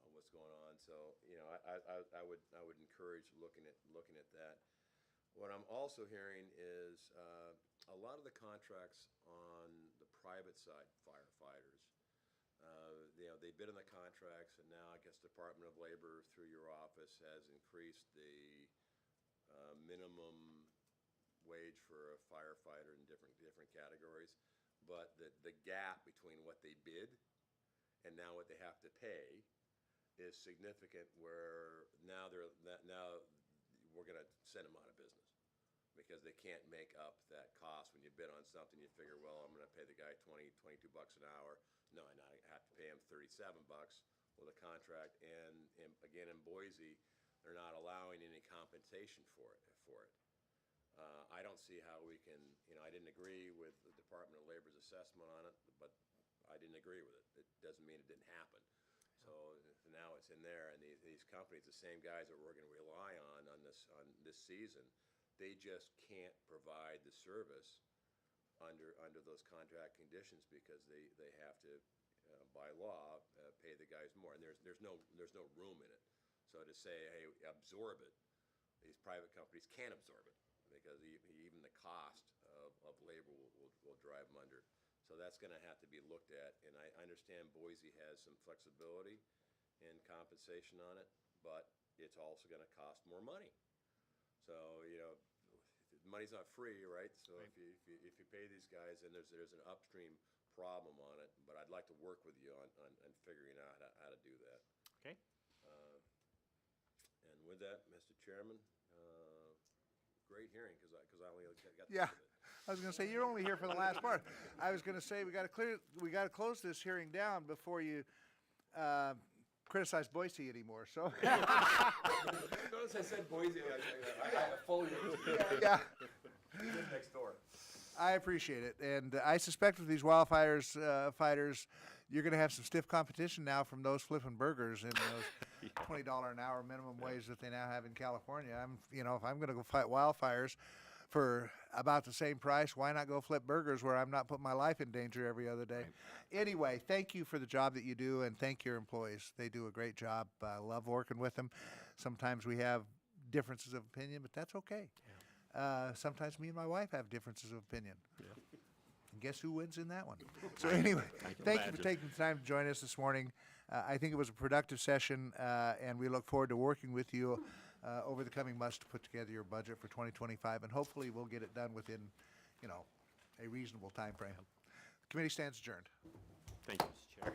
what's going on. So I would encourage looking at that. What I'm also hearing is a lot of the contracts on the private side firefighters. They bid on the contracts, and now I guess Department of Labor through your office has increased the minimum wage for a firefighter in different categories, but the gap between what they bid and now what they have to pay is significant, where now we're going to send them out of business because they can't make up that cost. When you bid on something, you figure, well, I'm going to pay the guy $22 an hour. No, I have to pay him $37 with a contract. And again, in Boise, they're not allowing any compensation for it. I don't see how we can, I didn't agree with the Department of Labor's assessment on it, but I didn't agree with it. It doesn't mean it didn't happen. So now it's in there, and these companies, the same guys that we're going to rely on this season, they just can't provide the service under those contract conditions because they have to, by law, pay the guys more, and there's no room in it. So to say, hey, absorb it, these private companies can't absorb it because even the cost of labor will drive them under. So that's going to have to be looked at, and I understand Boise has some flexibility in compensation on it, but it's also going to cost more money. So money's not free, right? So Right. if you pay these guys, then there's an upstream problem on it. But I'd like to work with you on figuring out how to do that. Okay? And with that, Mr. Chairman, great hearing because I only got to Yeah, listen to it. I was going to say you're only here for the last part. I was going to say we got to close this hearing down before you criticize Boise anymore. So Notice I said Boise. I fully yeah, live next door. I appreciate it, and I suspect with these wildfires fighters, you're going to have some stiff competition now from those flipping burgers and those $20 an hour minimum wage that they now have in California. If I'm going to go fight wildfires for about the same price, why not go flip burgers where I'm not putting my life in danger every other day? Anyway, thank you for the job that you do, and thank your employees. They do a great job. I love working with them. Sometimes we have differences of opinion, but that's okay. Sometimes me and my wife have differences of opinion. And guess who wins in that one? So anyway, thank you for taking the time to join us this morning. I think it was a productive session, and we look forward to working with you over the coming months to put together your budget for 2025, and hopefully we'll get it done within, a reasonable time frame. The committee stands adjourned. Thank you, Mr. Chair.